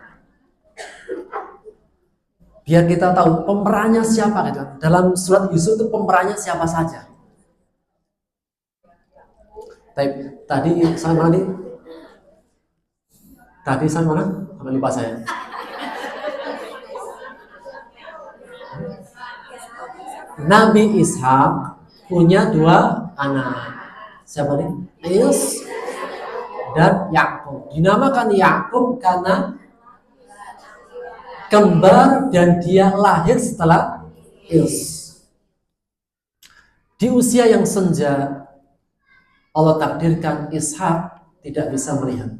Biar kita tahu pemerannya siapa gitu. Dalam surat Yusuf itu pemerannya siapa saja. Tadi sama nih. Tadi sama mana? Sampai lupa saya. Nabi Ishak punya 2 anak. Siapa nih? Yus dan Yakub. Dinamakan Yakub karena kembar dan dia lahir setelah Yus. Di usia yang senja, Allah takdirkan Ishak tidak bisa melihat.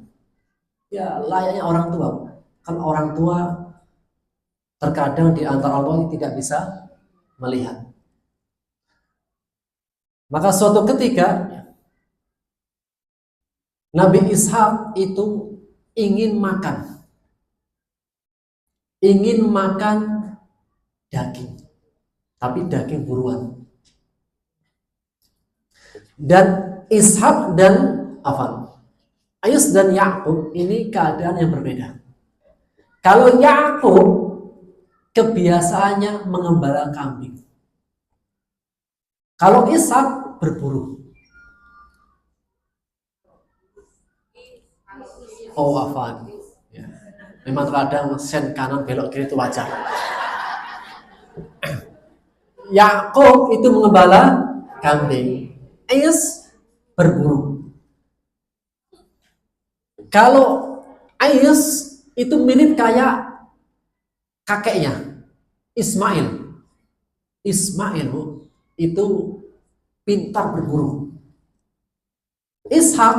Ya layaknya orang tua. Kan orang tua terkadang di antara orang tua tidak bisa melihat. Maka suatu ketika Nabi Ishak itu ingin makan daging, tapi daging buruan. Dan Ishak dan Ayus dan Yakub ini keadaan yang berbeda. Kalau Yakub kebiasaannya mengembala kambing. Kalau Ishak berburu. Ya. Memang kadang sen kanan belok kiri itu wajar. Yakub itu mengembala kambing. Ayus berburu. Kalau Ayus itu mirip kayak kakeknya Ismail. Ismail itu pintar berburu. Ishak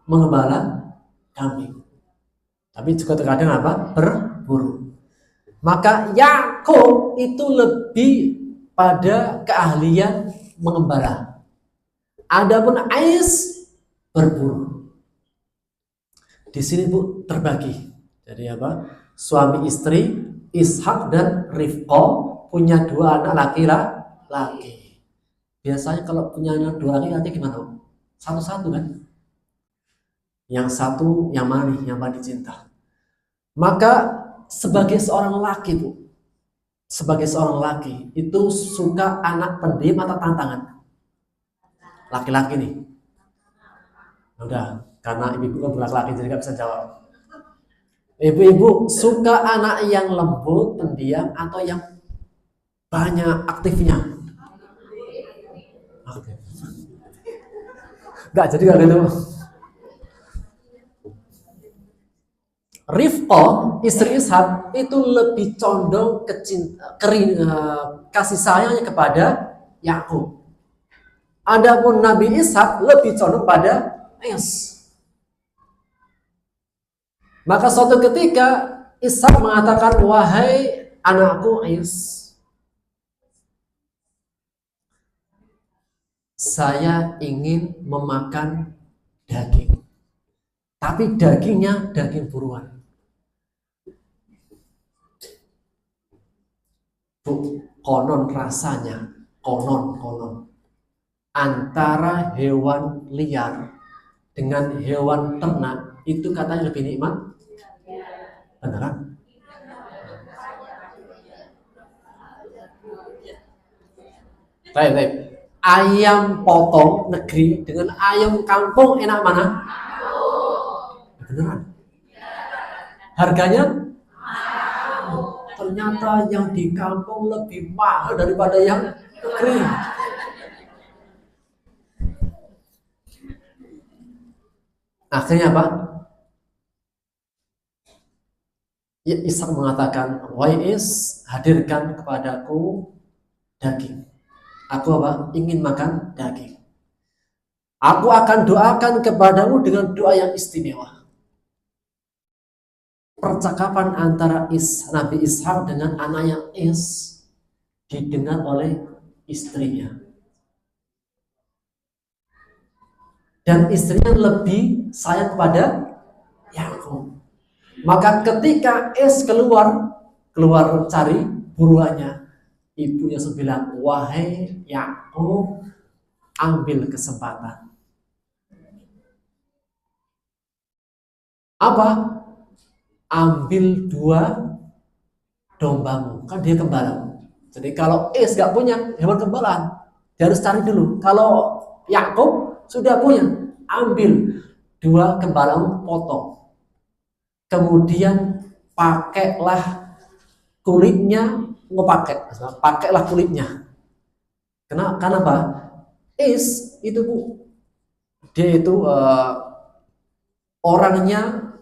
mengembala kambing. Tapi juga terkadang berburu. Maka Yakub itu lebih pada keahlian mengembala. Adapun Ais berburu. Di sini Bu terbagi. Jadi suami istri Ishak dan Rifqo punya 2 anak laki-laki. Biasanya kalau punya anak 2 laki-laki gimana? Satu-satu kan? Yang satu yang mana nih? Yang paling dicinta. Maka sebagai seorang laki Bu, sebagai seorang laki itu suka anak pendiam atau tantangan? Laki-laki nih. Udah, karena ibu kan laki-laki jadi gak bisa jawab. Ibu-ibu suka anak yang lembut, pendiam atau yang banyak aktifnya? Gak jadi gak gitu. Rifqo, istri Ishak itu lebih condong kasih sayangnya kepada Yakub. Adapun Nabi Ishak lebih condong pada Ayus. Maka suatu ketika Ishak mengatakan, wahai anakku Ayus, saya ingin memakan daging, tapi dagingnya daging buruan. Bu, konon rasanya, konon antara hewan liar dengan hewan ternak itu katanya lebih nikmat. Beneran? Baik. Ayam potong negeri dengan ayam kampung enak mana? Beneran. Harganya? Ternyata yang di kampung lebih mahal daripada yang negeri. Akhirnya apa? Ya, Ishak mengatakan, wahai Is, hadirkan kepadaku daging. Aku apa? Ingin makan daging. Aku akan doakan kepadamu dengan doa yang istimewa. Percakapan antara Nabi Ishak dengan anaknya Is didengar oleh istrinya. Dan istrinya lebih sayang kepada Yakub. Maka ketika Es keluar cari buruannya, ibunya bilang, wahai Yakub, ambil kesempatan. Apa? Ambil 2 dombamu, kan dia gembala. Jadi kalau Es gak punya hewan gembalaan, dia harus cari dulu. Kalau Yakub sudah punya, ambil 2 gembalamu, potong. Kemudian pakailah kulitnya, pakailah kulitnya. Kenapa? Is itu Bu, dia itu orangnya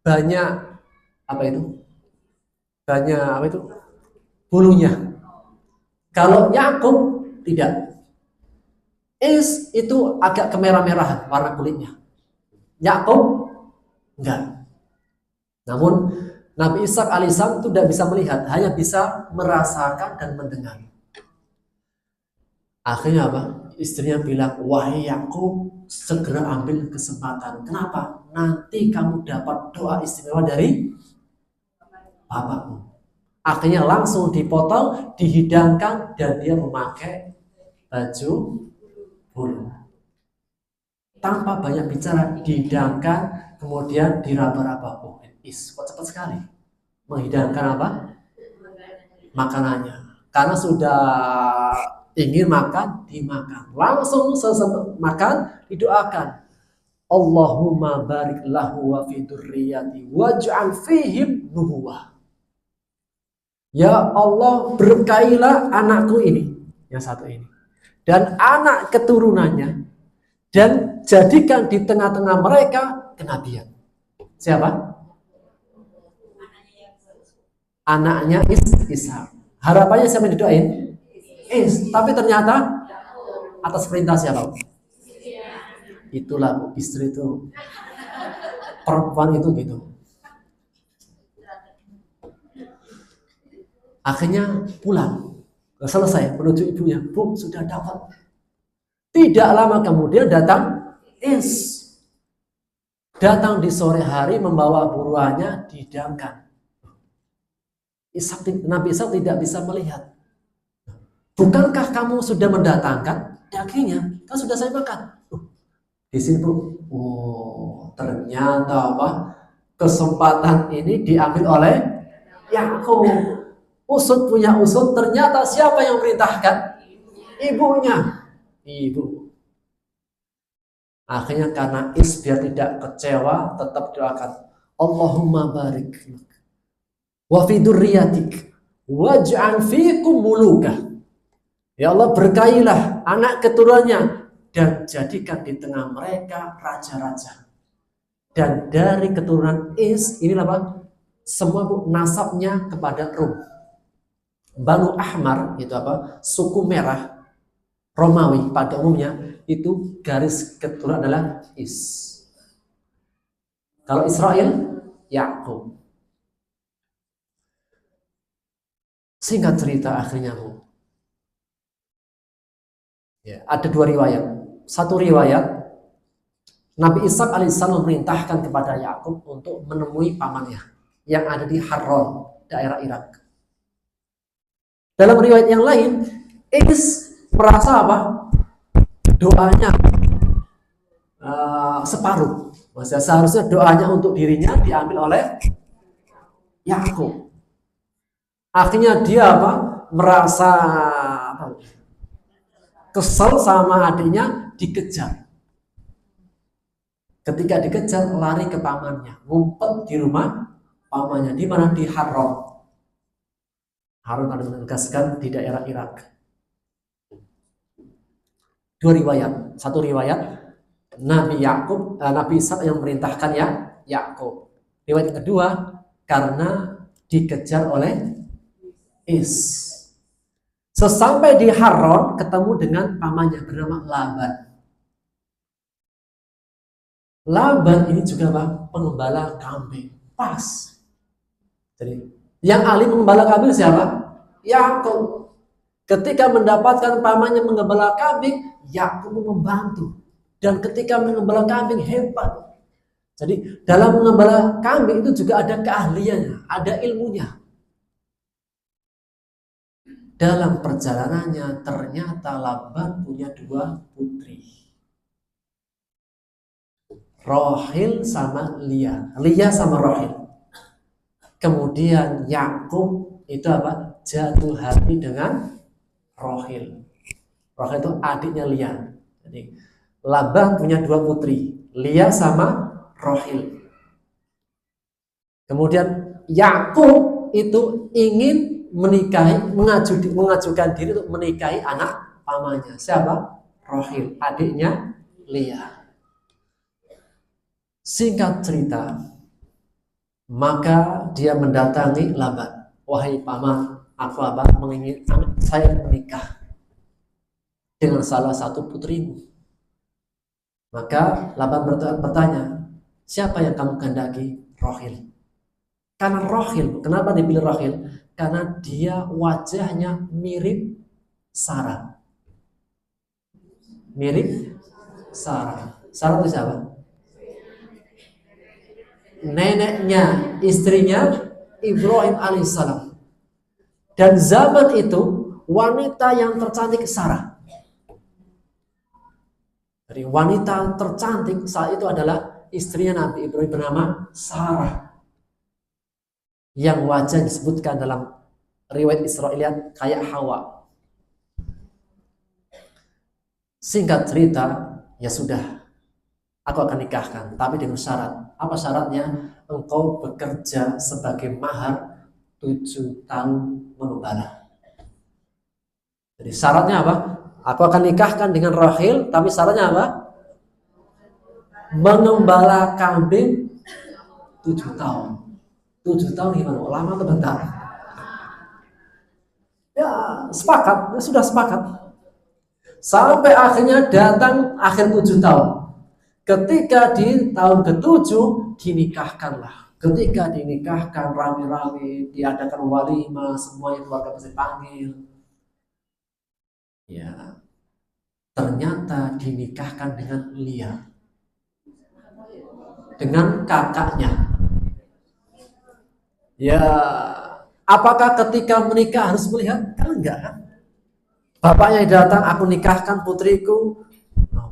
banyak bulunya. Kalau Yakub tidak. Is itu agak kemerah-merahan warna kulitnya. Yakub enggak. Namun Nabi Ishak alaihissalam itu tidak bisa melihat, hanya bisa merasakan dan mendengar. Akhirnya apa? Istrinya bilang, wahai Yakub, segera ambil kesempatan. Kenapa? Nanti kamu dapat doa istimewa dari bapakmu. Akhirnya langsung dipotong, dihidangkan, dan dia memakai baju bulu. Tanpa banyak bicara, dihidangkan, kemudian diraba-raba. Kok cepat sekali menghidangkan apa? Makanannya. Karena sudah ingin makan, dimakan. Langsung sesudah makan, didoakan. Allahumma barik lahu wa fi dzurriyyati waj'al fihim nubuwah. Ya Allah, berkailah anakku ini, yang satu ini, dan anak keturunannya, dan jadikan di tengah-tengah mereka kenabian. Siapa? Anaknya Ishak. Harapannya siapa yang didoain? Tapi ternyata atas perintah siapa? Itulah Bu, istri itu, perempuan itu gitu. Akhirnya pulang, selesai menuju ibunya. Bu, sudah dapat. Tidak lama kemudian datang Is. Datang di sore hari membawa buruannya, dihidangkan. Nabi Ishak tidak bisa melihat. Bukankah kamu sudah mendatangkan dagingnya? Kan sudah saya makan. Di sini Bu, ternyata apa? Kesempatan ini diambil oleh Yakub. Usut punya usut, ternyata siapa yang perintahkan? Ibunya. Ibu. Akhirnya karena biar tidak kecewa, tetap doakan, Allahumma barik wa fi dzurriyyatik waj'al fiikum muluka. Ya Allah, berkailah anak keturunannya dan jadikan di tengah mereka raja-raja. Dan dari keturunan inilah apa? Semua Bu, nasabnya kepada Rum. Banu Ahmar itu apa? Suku merah Romawi pada umumnya itu garis keturunan adalah Kalau Israel, Yakub. Singkat cerita akhirnya Bu, ya, ada 2 riwayat. Satu riwayat, Nabi Ishak alaihissalam memerintahkan kepada Yakub untuk menemui pamannya yang ada di Harran, daerah Irak. Dalam riwayat yang lain, merasa apa? Doanya separuh. Maksudnya seharusnya doanya untuk dirinya diambil oleh Yakub. Akhirnya dia apa? Merasa kesel sama adiknya, dikejar. Ketika dikejar, lari ke pamannya, ngumpet di rumah pamannya. Di mana? Di Haron. Harun ada menegaskan di daerah Irak. Dua riwayat. Satu riwayat Nabi Ishak yang memerintahkan Yakub. Riwayat yang kedua karena dikejar oleh Is. Sesampai di Haron ketemu dengan pamannya bernama Laban. Laban ini juga pengembala kambing. Pas. Jadi yang ahli mengembala kambing siapa? Yakub. Ketika mendapatkan pamannya mengembala kambing, Yakub membantu. Dan ketika mengembala kambing hebat. Jadi dalam mengembala kambing itu juga ada keahliannya, ada ilmunya. Dalam perjalanannya ternyata Laban punya dua putri, Rohil sama Lia. Lia sama Rohil. Kemudian Yakub itu jatuh hati dengan Rohil. Rohil itu adiknya Lia. Jadi Laban punya dua putri, Lia sama Rohil. Kemudian Yakub itu ingin mengajukan diri untuk menikahi anak pamannya. Siapa? Rohil, adiknya Lia. Singkat cerita, maka dia mendatangi Laban. Wahai paman, aku menginginkan saya menikah dengan salah satu putrimu. Maka Laban bertanya, siapa yang kamu kehendaki? Rohil. Karena Rohil, kenapa dipilih Rohil? Karena dia wajahnya mirip Sarah. Mirip Sarah. Sarah itu siapa? Neneknya, istrinya Ibrahim alaihissalam. Dan zaman itu wanita yang tercantik Sarah. Jadi wanita tercantik saat itu adalah istrinya Nabi Ibrahim bernama Sarah. Yang wajah disebutkan dalam riwayat Israiliyat kayak Hawa. Singkat cerita, ya sudah, aku akan nikahkan, tapi dengan syarat. Apa syaratnya? Engkau bekerja sebagai mahar 7 tahun mengembala. Jadi syaratnya apa? Aku akan nikahkan dengan Rohil, tapi syaratnya apa? Mengembala kambing 7 tahun. 7 tahun gimana? Lama atau bentar? Ya sepakat, ya sudah sepakat. Sampai akhirnya datang akhir 7 tahun. Ketika di tahun ke-7 dinikahkanlah. Ketika dinikahkan rame-rame, diadakan walimah, semuanya keluarga pasti panggil. Ya, ternyata dinikahkan dengan Lia, dengan kakaknya. Ya, apakah ketika menikah harus melihat? Kan enggak kan? Bapaknya datang, aku nikahkan putriku,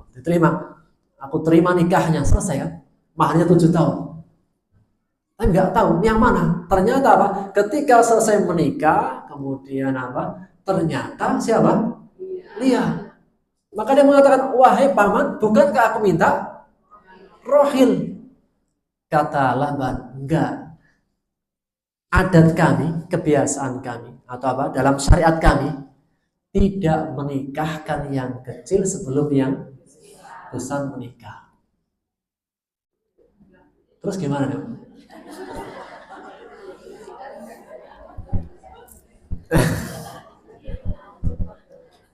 diterima. Aku terima nikahnya, selesai kan? Maharnya 7 tahun. Tapi nggak tahu yang mana. Ternyata ketika selesai menikah, kemudian ternyata siapa? Lia. Maka dia mengatakan, wahai paman, bukankah aku minta Rohil? Kata Laban, enggak. Adat kami, kebiasaan kami, atau dalam syariat kami, tidak menikahkan yang kecil sebelum yang besar menikah. Terus gimana dong?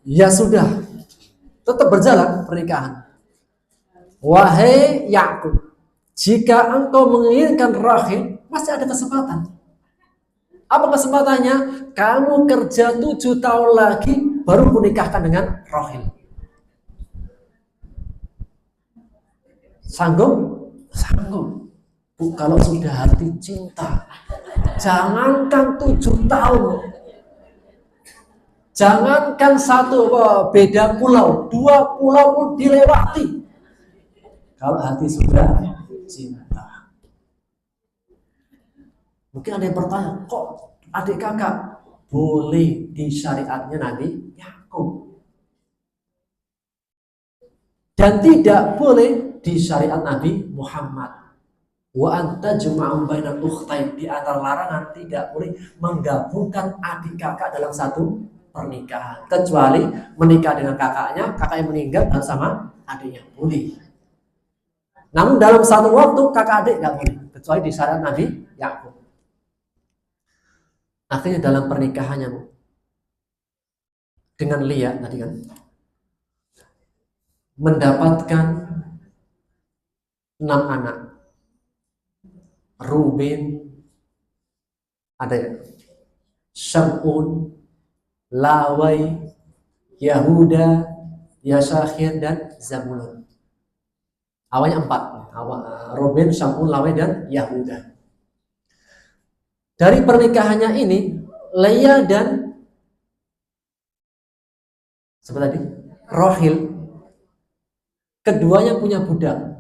Ya sudah, tetap berjalan pernikahan. Wahai Yakub, jika engkau menginginkan Rahim, masih ada kesempatan. Apa kesempatannya? Kamu kerja 7 tahun lagi, baru menikahkan dengan Rahim. Sanggup? Sanggup. Bu, kalau sudah hati cinta, jangankan 7 tahun, jangankan satu beda pulau, 2 pulau pun dilewati. Kalau hati sudah cinta. Mungkin ada yang bertanya, kok adik kakak boleh di syariatnya Nabi Yakub? Dan tidak boleh di syariat Nabi Muhammad. Wa anta juma'un bainal ukhtain, di antara larangan tidak boleh menggabungkan adik kakak dalam satu pernikahan, kecuali menikah dengan kakaknya, kakak yang meninggal harus sama adiknya boleh. Namun dalam satu waktu kakak adik nggak boleh, kecuali di syariat Nabi Yakub. Akhirnya dalam pernikahannya dengan Lia tadi kan mendapatkan 6 anak. Ruben, ada ya, Syamun, Lawai, Yahuda, Yasahir, dan Zabulon. Awalnya 4. Ruben, Syamun, Lawai, dan Yahuda. Dari pernikahannya ini, Leah dan seperti tadi, Rohil, keduanya punya budak.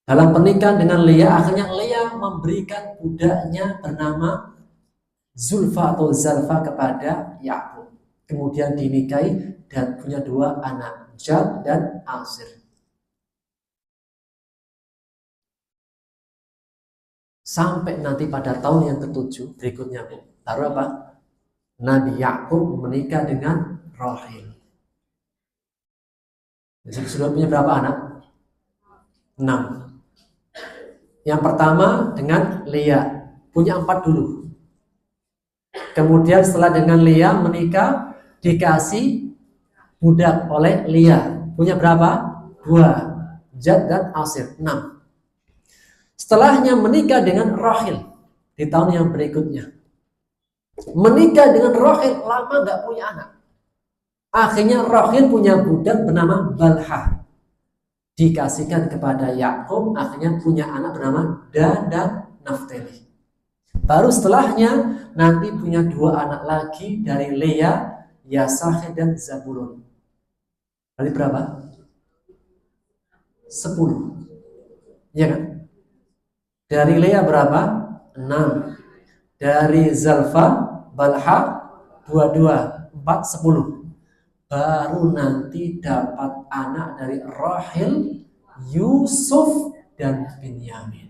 Dalam pernikahan dengan Leah, akhirnya Leah memberikan budaknya bernama Zulfa atau Zalfa kepada Yakub. Kemudian dinikahi dan punya 2 anak, Jad dan Asir. Sampai nanti pada tahun yang ke-7 berikutnya, baru apa? Nabi Yakub menikah dengan Rohil. Jadi sudah punya berapa anak? 6. Yang pertama dengan Leah, punya 4 dulu. Kemudian setelah dengan Leah menikah, dikasih budak oleh Leah. Punya berapa? 2. Jad dan Asir, 6. Setelahnya menikah dengan Rohil di tahun yang berikutnya. Menikah dengan Rohil, lama nggak punya anak. Akhirnya Rohil punya budak bernama Balha. Dikasihkan kepada Yakub, akhirnya punya anak bernama Dan dan Naftali. Baru setelahnya nanti punya 2 anak lagi dari Leah, Yasahir dan Zabulon. Berarti berapa? 10. Iya kan? Dari Leah berapa? 6. Dari Zalfa, Balha 22, 4, 10. Baru nanti dapat anak dari Rahil, Yusuf, dan Binyamin.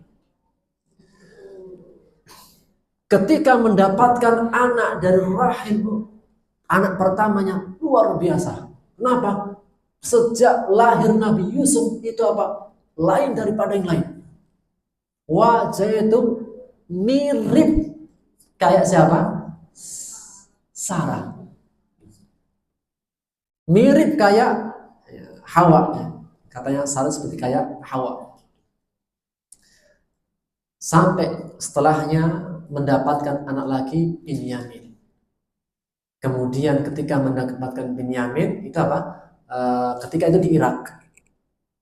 Ketika mendapatkan anak dari Rahil, anak pertamanya luar biasa. Kenapa? Sejak lahir Nabi Yusuf itu apa? Lain daripada yang lain. Wajah itu mirip kayak siapa? Sarah. Mirip kayak Hawa. Katanya Sarah seperti kayak Hawa. Sampai setelahnya mendapatkan anak lagi Binyamin. Kemudian ketika mendapatkan Binyamin itu apa? Ketika itu di Irak.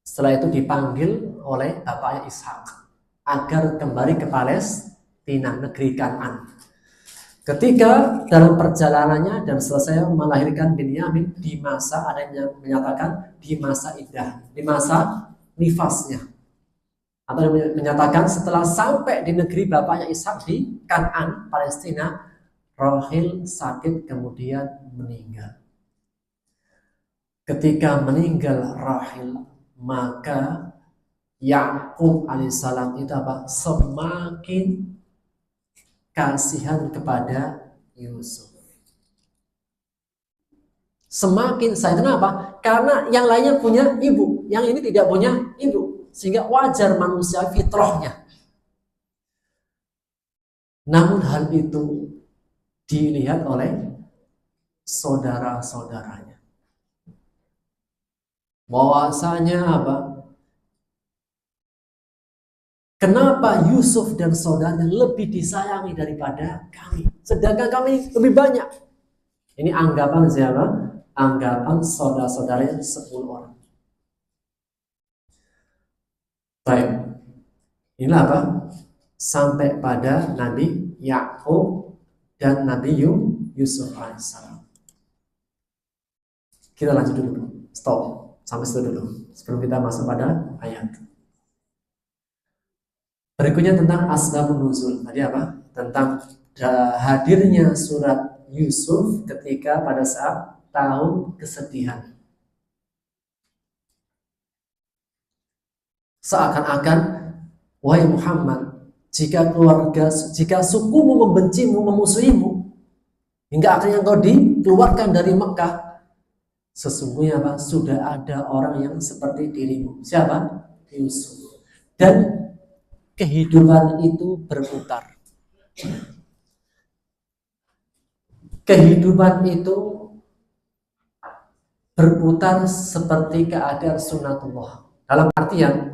Setelah itu dipanggil oleh bapaknya Ishak agar kembali ke Palestina, negeri Kan'an. Ketika dalam perjalanannya dan selesai melahirkan Binyamin, di masa ada yang menyatakan di masa iddah, di masa nifasnya, atau menyatakan setelah sampai di negeri bapaknya Ishak di Kan'an, Palestina, Rohil sakit kemudian meninggal. Ketika meninggal Rohil, maka Yakub alaihissalam itu apa? Semakin kasihan kepada Yusuf. Semakin sayang. Kenapa? Karena yang lainnya punya ibu, yang ini tidak punya ibu, sehingga wajar manusia fitrahnya. Namun hal itu dilihat oleh saudara-saudaranya. Bahwasanya apa? Kenapa Yusuf dan saudaranya lebih disayangi daripada kami? Sedangkan kami lebih banyak. Ini anggapan siapa? Anggapan saudara-saudaranya 10 orang. Baik. Inilah apa? Sampai pada Nabi Yakub dan Nabi Yusuf alaihissalam. Kita lanjut dulu. Stop. Sampai situ dulu. Sebelum kita masuk pada ayat. Berikutnya tentang asbabun nuzul. Tadi apa? Tentang hadirnya surat Yusuf ketika pada saat tahun kesedihan. Seakan-akan, wahai Muhammad, jika sukumu membencimu, memusuhimu, hingga akhirnya engkau dikeluarkan dari Mekah, sesungguhnya apa? Sudah ada orang yang seperti dirimu. Siapa? Yusuf. Dan kehidupan itu berputar. Kehidupan itu berputar seperti keadaan sunatullah. Dalam artian,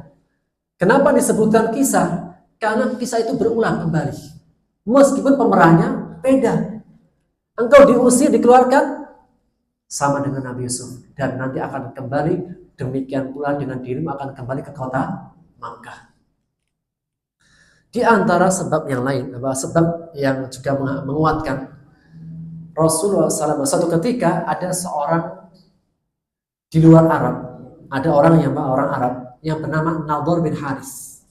kenapa disebutkan kisah? Karena kisah itu berulang kembali. Meskipun pemerannya beda. Engkau diusir, dikeluarkan, sama dengan Nabi Yusuf. Dan nanti akan kembali, demikian pula dengan dirimu akan kembali ke kota Makkah. Di antara sebab yang lain, sebab yang juga menguatkan, Rasulullah SAW suatu ketika ada seorang di luar Arab, ada orang Arab yang bernama Nadhr bin Haris.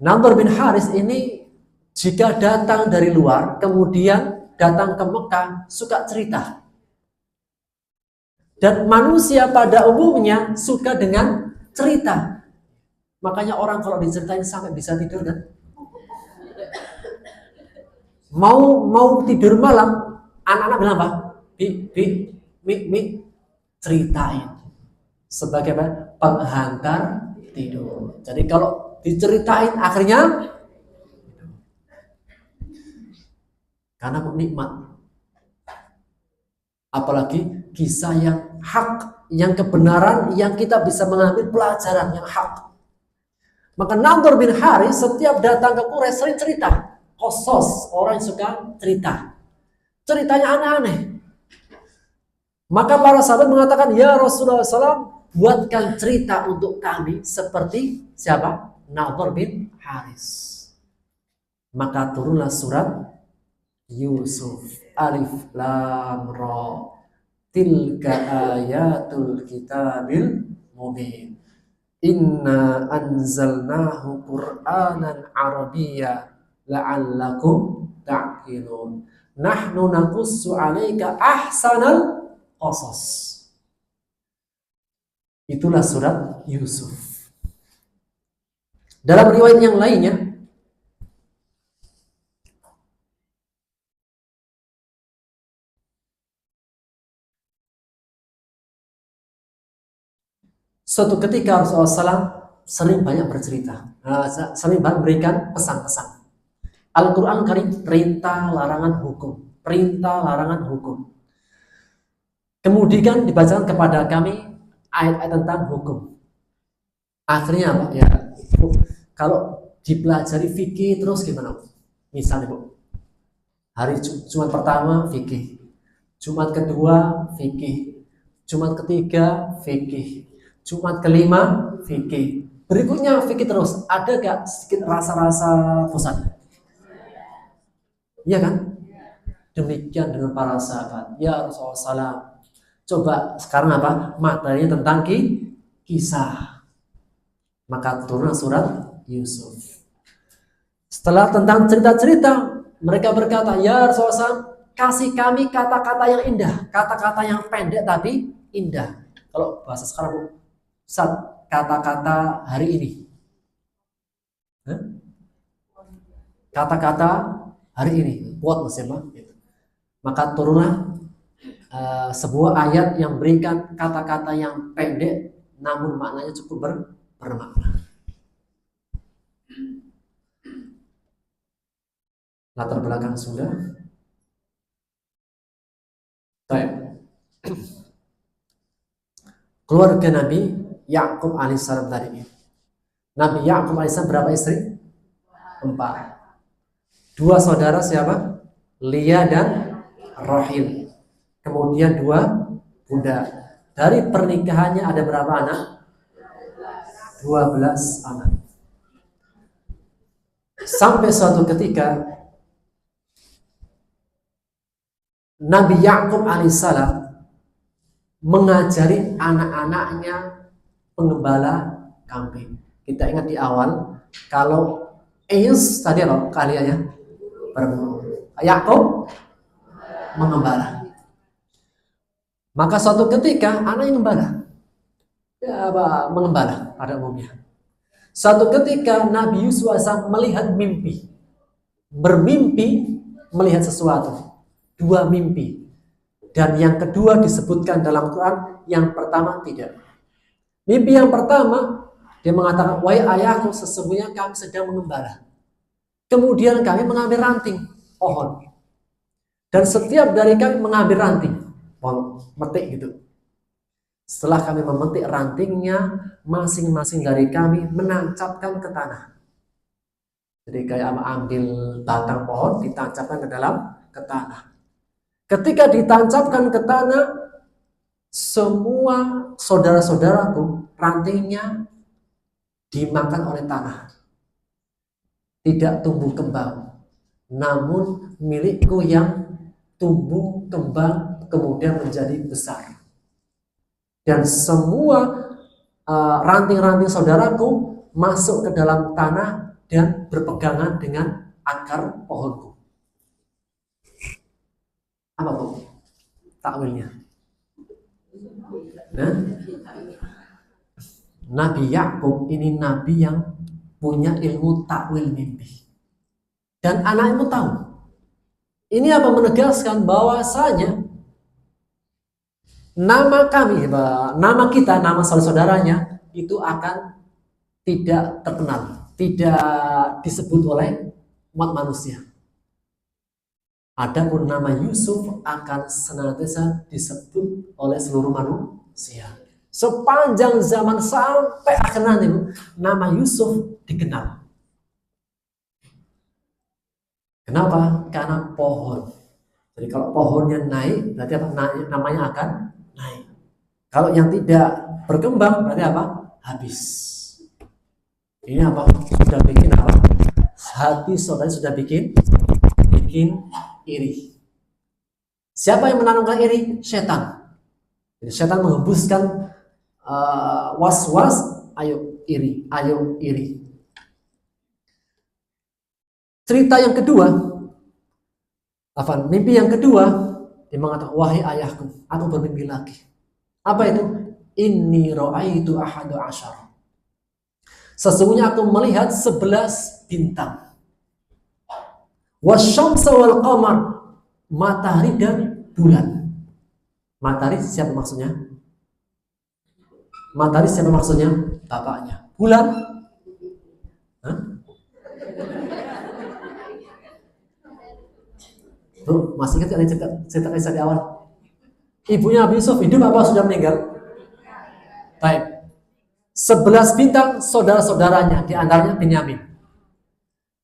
Nadhr bin Haris ini jika datang dari luar, kemudian datang ke Mekah, suka cerita. Dan manusia pada umumnya suka dengan cerita. Makanya orang kalau diceritain sampai bisa tidur kan? Mau tidur malam, anak-anak bilang apa? Mi, ceritain. Sebagai penghantar tidur. Jadi kalau diceritain akhirnya karena nikmat. Apalagi kisah yang hak, yang kebenaran, yang kita bisa mengambil pelajaran yang hak. Maka Nadhr bin Haris setiap datang ke Quraisy sering cerita. Qasas, orang yang suka cerita. Ceritanya aneh-aneh. Maka para sahabat mengatakan, ya Rasulullah SAW, buatkan cerita untuk kami seperti siapa? Nadhr bin Haris. Maka turunlah surat Yusuf. Alif Lam Ra. Tilka ayatul kitabil mubin. Inna anzalnahu Qur'anan Arabiyya la'allakum ta'qilun. Nahnu naqussu 'alaika ahsanal qasas. Itulah surat Yusuf. Dalam riwayat yang lainnya, suatu ketika Rasulullah SAW sering banyak bercerita, sering banyak memberikan pesan-pesan. Al-Quran Karim perintah larangan hukum, perintah larangan hukum. Kemudian dibacakan kepada kami ayat-ayat tentang hukum. Akhirnya apa? Ya, kalau dipelajari fikih terus gimana? Misalnya Bu, hari Jumat pertama fikih, Jumat kedua fikih, Jumat ketiga fikih, Jumat kelima fikih, berikutnya fikih terus. Ada gak sedikit rasa-rasa bosan? Iya kan? Demikian dengan para sahabat. Ya Rasulullah SAW, coba sekarang apa? Materinya tentang kisah. Maka turun surat Yusuf. Setelah tentang cerita-cerita, mereka berkata, ya Rasulullah SAW, kasih kami kata-kata yang indah, kata-kata yang pendek tapi indah. Kalau bahasa sekarang, kata-kata hari ini. Kata-kata hari ini, buat muslimah. Maka turunlah sebuah ayat yang berikan kata-kata yang pendek, namun maknanya cukup bermakna. Latar belakang sudah. Baik. Keluarga Nabi Yakub alaihissalam tadi. Nabi Yakub alaihissalam berapa istri? 4. 2 saudara siapa? Lia dan Rahil. Kemudian 2 budak. Dari pernikahannya ada berapa anak? 12 anak. Sampai suatu ketika Nabi Yakub alaihissalam mengajari anak-anaknya pengembala kambing. Kita ingat di awal, kalau Eus tadi apa kaliannya? Yakub mengembala. Maka suatu ketika anaknya gembala. mengembala pada umumnya. Suatu ketika Nabi Yusuf AS melihat mimpi, bermimpi melihat sesuatu, dua mimpi. Dan yang kedua disebutkan dalam Quran, yang pertama tidak. Mimpi yang pertama, dia mengatakan, wahai ayahku, sesungguhnya kami sedang mengembala. Kemudian kami mengambil ranting pohon. Dan setiap dari kami mengambil ranting pohon, metik gitu. Setelah kami memetik rantingnya, masing-masing dari kami menancapkan ke tanah. Jadi kayak ambil batang pohon, ditancapkan ke tanah. Ketika ditancapkan ke tanah, semua saudara-saudaraku rantingnya dimakan oleh tanah. Tidak tumbuh kembang. Namun milikku yang tumbuh kembang kemudian menjadi besar. Dan semua ranting-ranting saudaraku masuk ke dalam tanah dan berpegangan dengan akar pohonku. Apa bu? Takwilnya. Nah, Nabi Yakub ini nabi yang punya ilmu takwil mimpi. Dan anak itu tahu. Ini apa menegaskan bahwasanya nama kami, nama kita, nama saudara-saudaranya itu akan tidak terkenal, tidak disebut oleh umat manusia. Adapun nama Yusuf akan senantiasa disebut oleh seluruh manusia. Sepanjang zaman sampai akhir nanti, nama Yusuf dikenal. Kenapa? Karena pohon. Jadi kalau pohonnya naik, berarti apa? Namanya akan naik. Kalau yang tidak berkembang, berarti apa? Habis. Ini apa? Sudah bikin apa? Hati saudara sudah bikin iri. Siapa yang menanamkan iri? Setan. Jadi setan menghembuskan was-was, ayo iri. Cerita yang kedua, mimpi yang kedua, dia mengatakan, wahai ayahku, aku bermimpi lagi. Apa itu? Inni ra'aitu ahadu asyara. Sesungguhnya aku melihat 11 bintang. Wasyamsa wal qamar, matahari dan bulan. Matahari siapa maksudnya? Matahari siapa maksudnya? Bapaknya. Bulan? Hah? Bro, masih ingat cerita kisah di awal? Ibunya Nabi Yusuf hidup apa sudah meninggal? Baik. 11 bintang saudara-saudaranya, di antaranya Binyamin.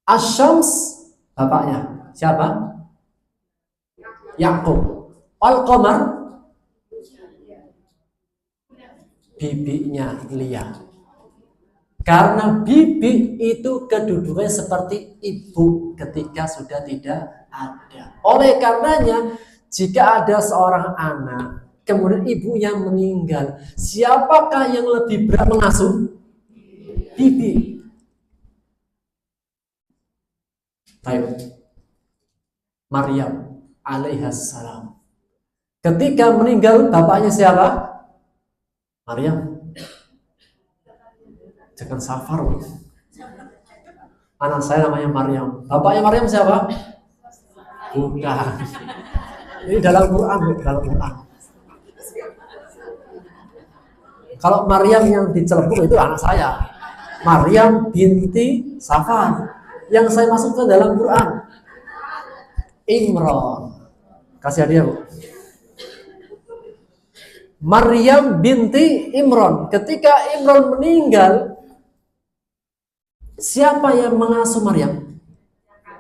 Asyams, bapaknya. Siapa? Yakub. Al-Qamar, bibinya Lia. Karena bibi itu kedudukannya seperti ibu ketika sudah tidak ada. Oleh karenanya, jika ada seorang anak, kemudian ibunya meninggal, siapakah yang lebih berat mengasuh? Bibi. Baik. Maryam alaihassalam. Ketika meninggal, bapaknya siapa? Maryam. Jangan Safar. Anak saya namanya Maryam. Bapaknya Maryam siapa? Bukan. Ini dalam Quran. Kalau Maryam yang dicelebuk itu anak saya. Maryam binti Safar. Yang saya masukkan dalam Quran. Imran. Kasih hadiah, Bu. Maryam binti Imran. Ketika Imran meninggal, siapa yang mengasuh Maryam?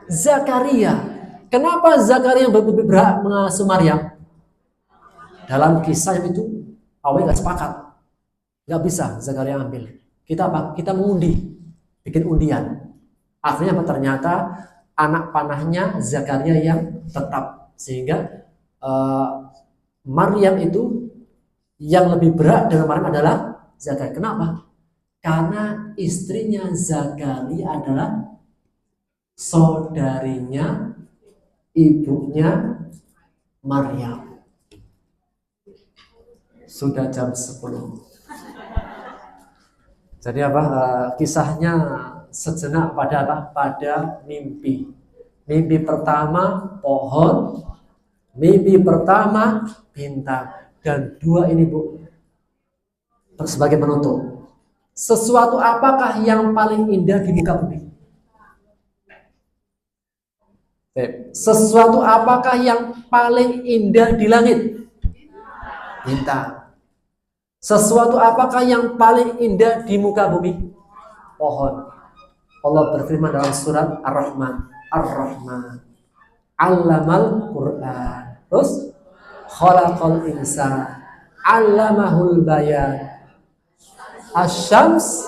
Zakaria. Kenapa Zakaria berhak mengasuh Maryam? Dalam kisah itu awalnya nggak sepakat, nggak bisa Zakaria ambil. Kita apa? Kita mengundi, bikin undian. Akhirnya apa? Ternyata anak panahnya Zakaria yang tetap, sehingga Maryam itu yang lebih berat dengan Maryam adalah Zakaria. Kenapa? Karena istrinya Zakaria adalah saudarinya ibunya Maryam. Sudah jam 10. Jadi apa? Kisahnya sejenak pada apa? Pada mimpi. Mimpi pertama pohon, mimpi pertama bintang, dan dua ini Bu sebagai penutup. Sesuatu apakah yang paling indah di muka bumi? Sesuatu apakah yang paling indah di langit? Bintang. Sesuatu apakah yang paling indah di muka bumi? Pohon. Allah berfirman dalam surat Ar-Rahman, Ar-Rahman, Allamal Quran. Terus khalaqal insan, allamahul bayan. Asy-syams.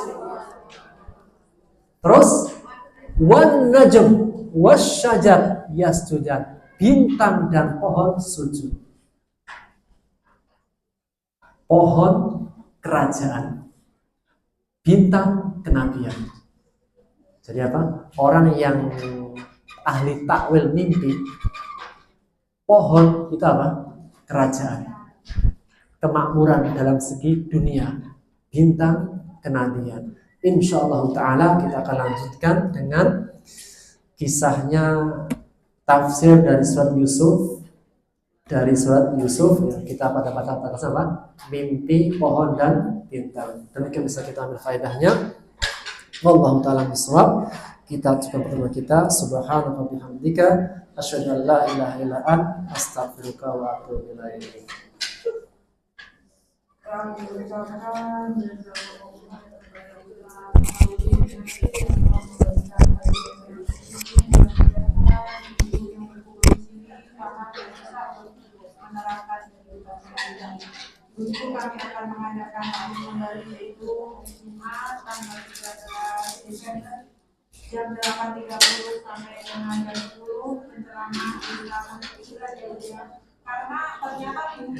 Terus wan najm wasyajar yasjudan. Bintang dan pohon sujud. Pohon kerajaan, bintang kenabian. Jadi apa? Orang yang ahli takwil mimpi, pohon itu apa? Kerajaan, kemakmuran dalam segi dunia, bintang kenabian. Insyaallah Ta'ala kita akan lanjutkan dengan kisahnya tafsir dari surat Yusuf. Dari surat Yusuf ya, kita pada apa? Mimpi, pohon dan bintang. Demikian bisa kita ambil faedahnya. Wallahu ta'ala bishawab. Kita cukup pertemuan kita. Subhanaka wa bihamdika asyhadu an la ilaha illa anta astaghfiruka wa atubu ilaik. Menerapkan kehidupan sehari-hari. Untuk kami akan mengadakan hari kembali yaitu Jumat tanggal 13 Desember jam 8.30 sampai dengan jam 10 penceramah Islam Islam ya. Karena ternyata ini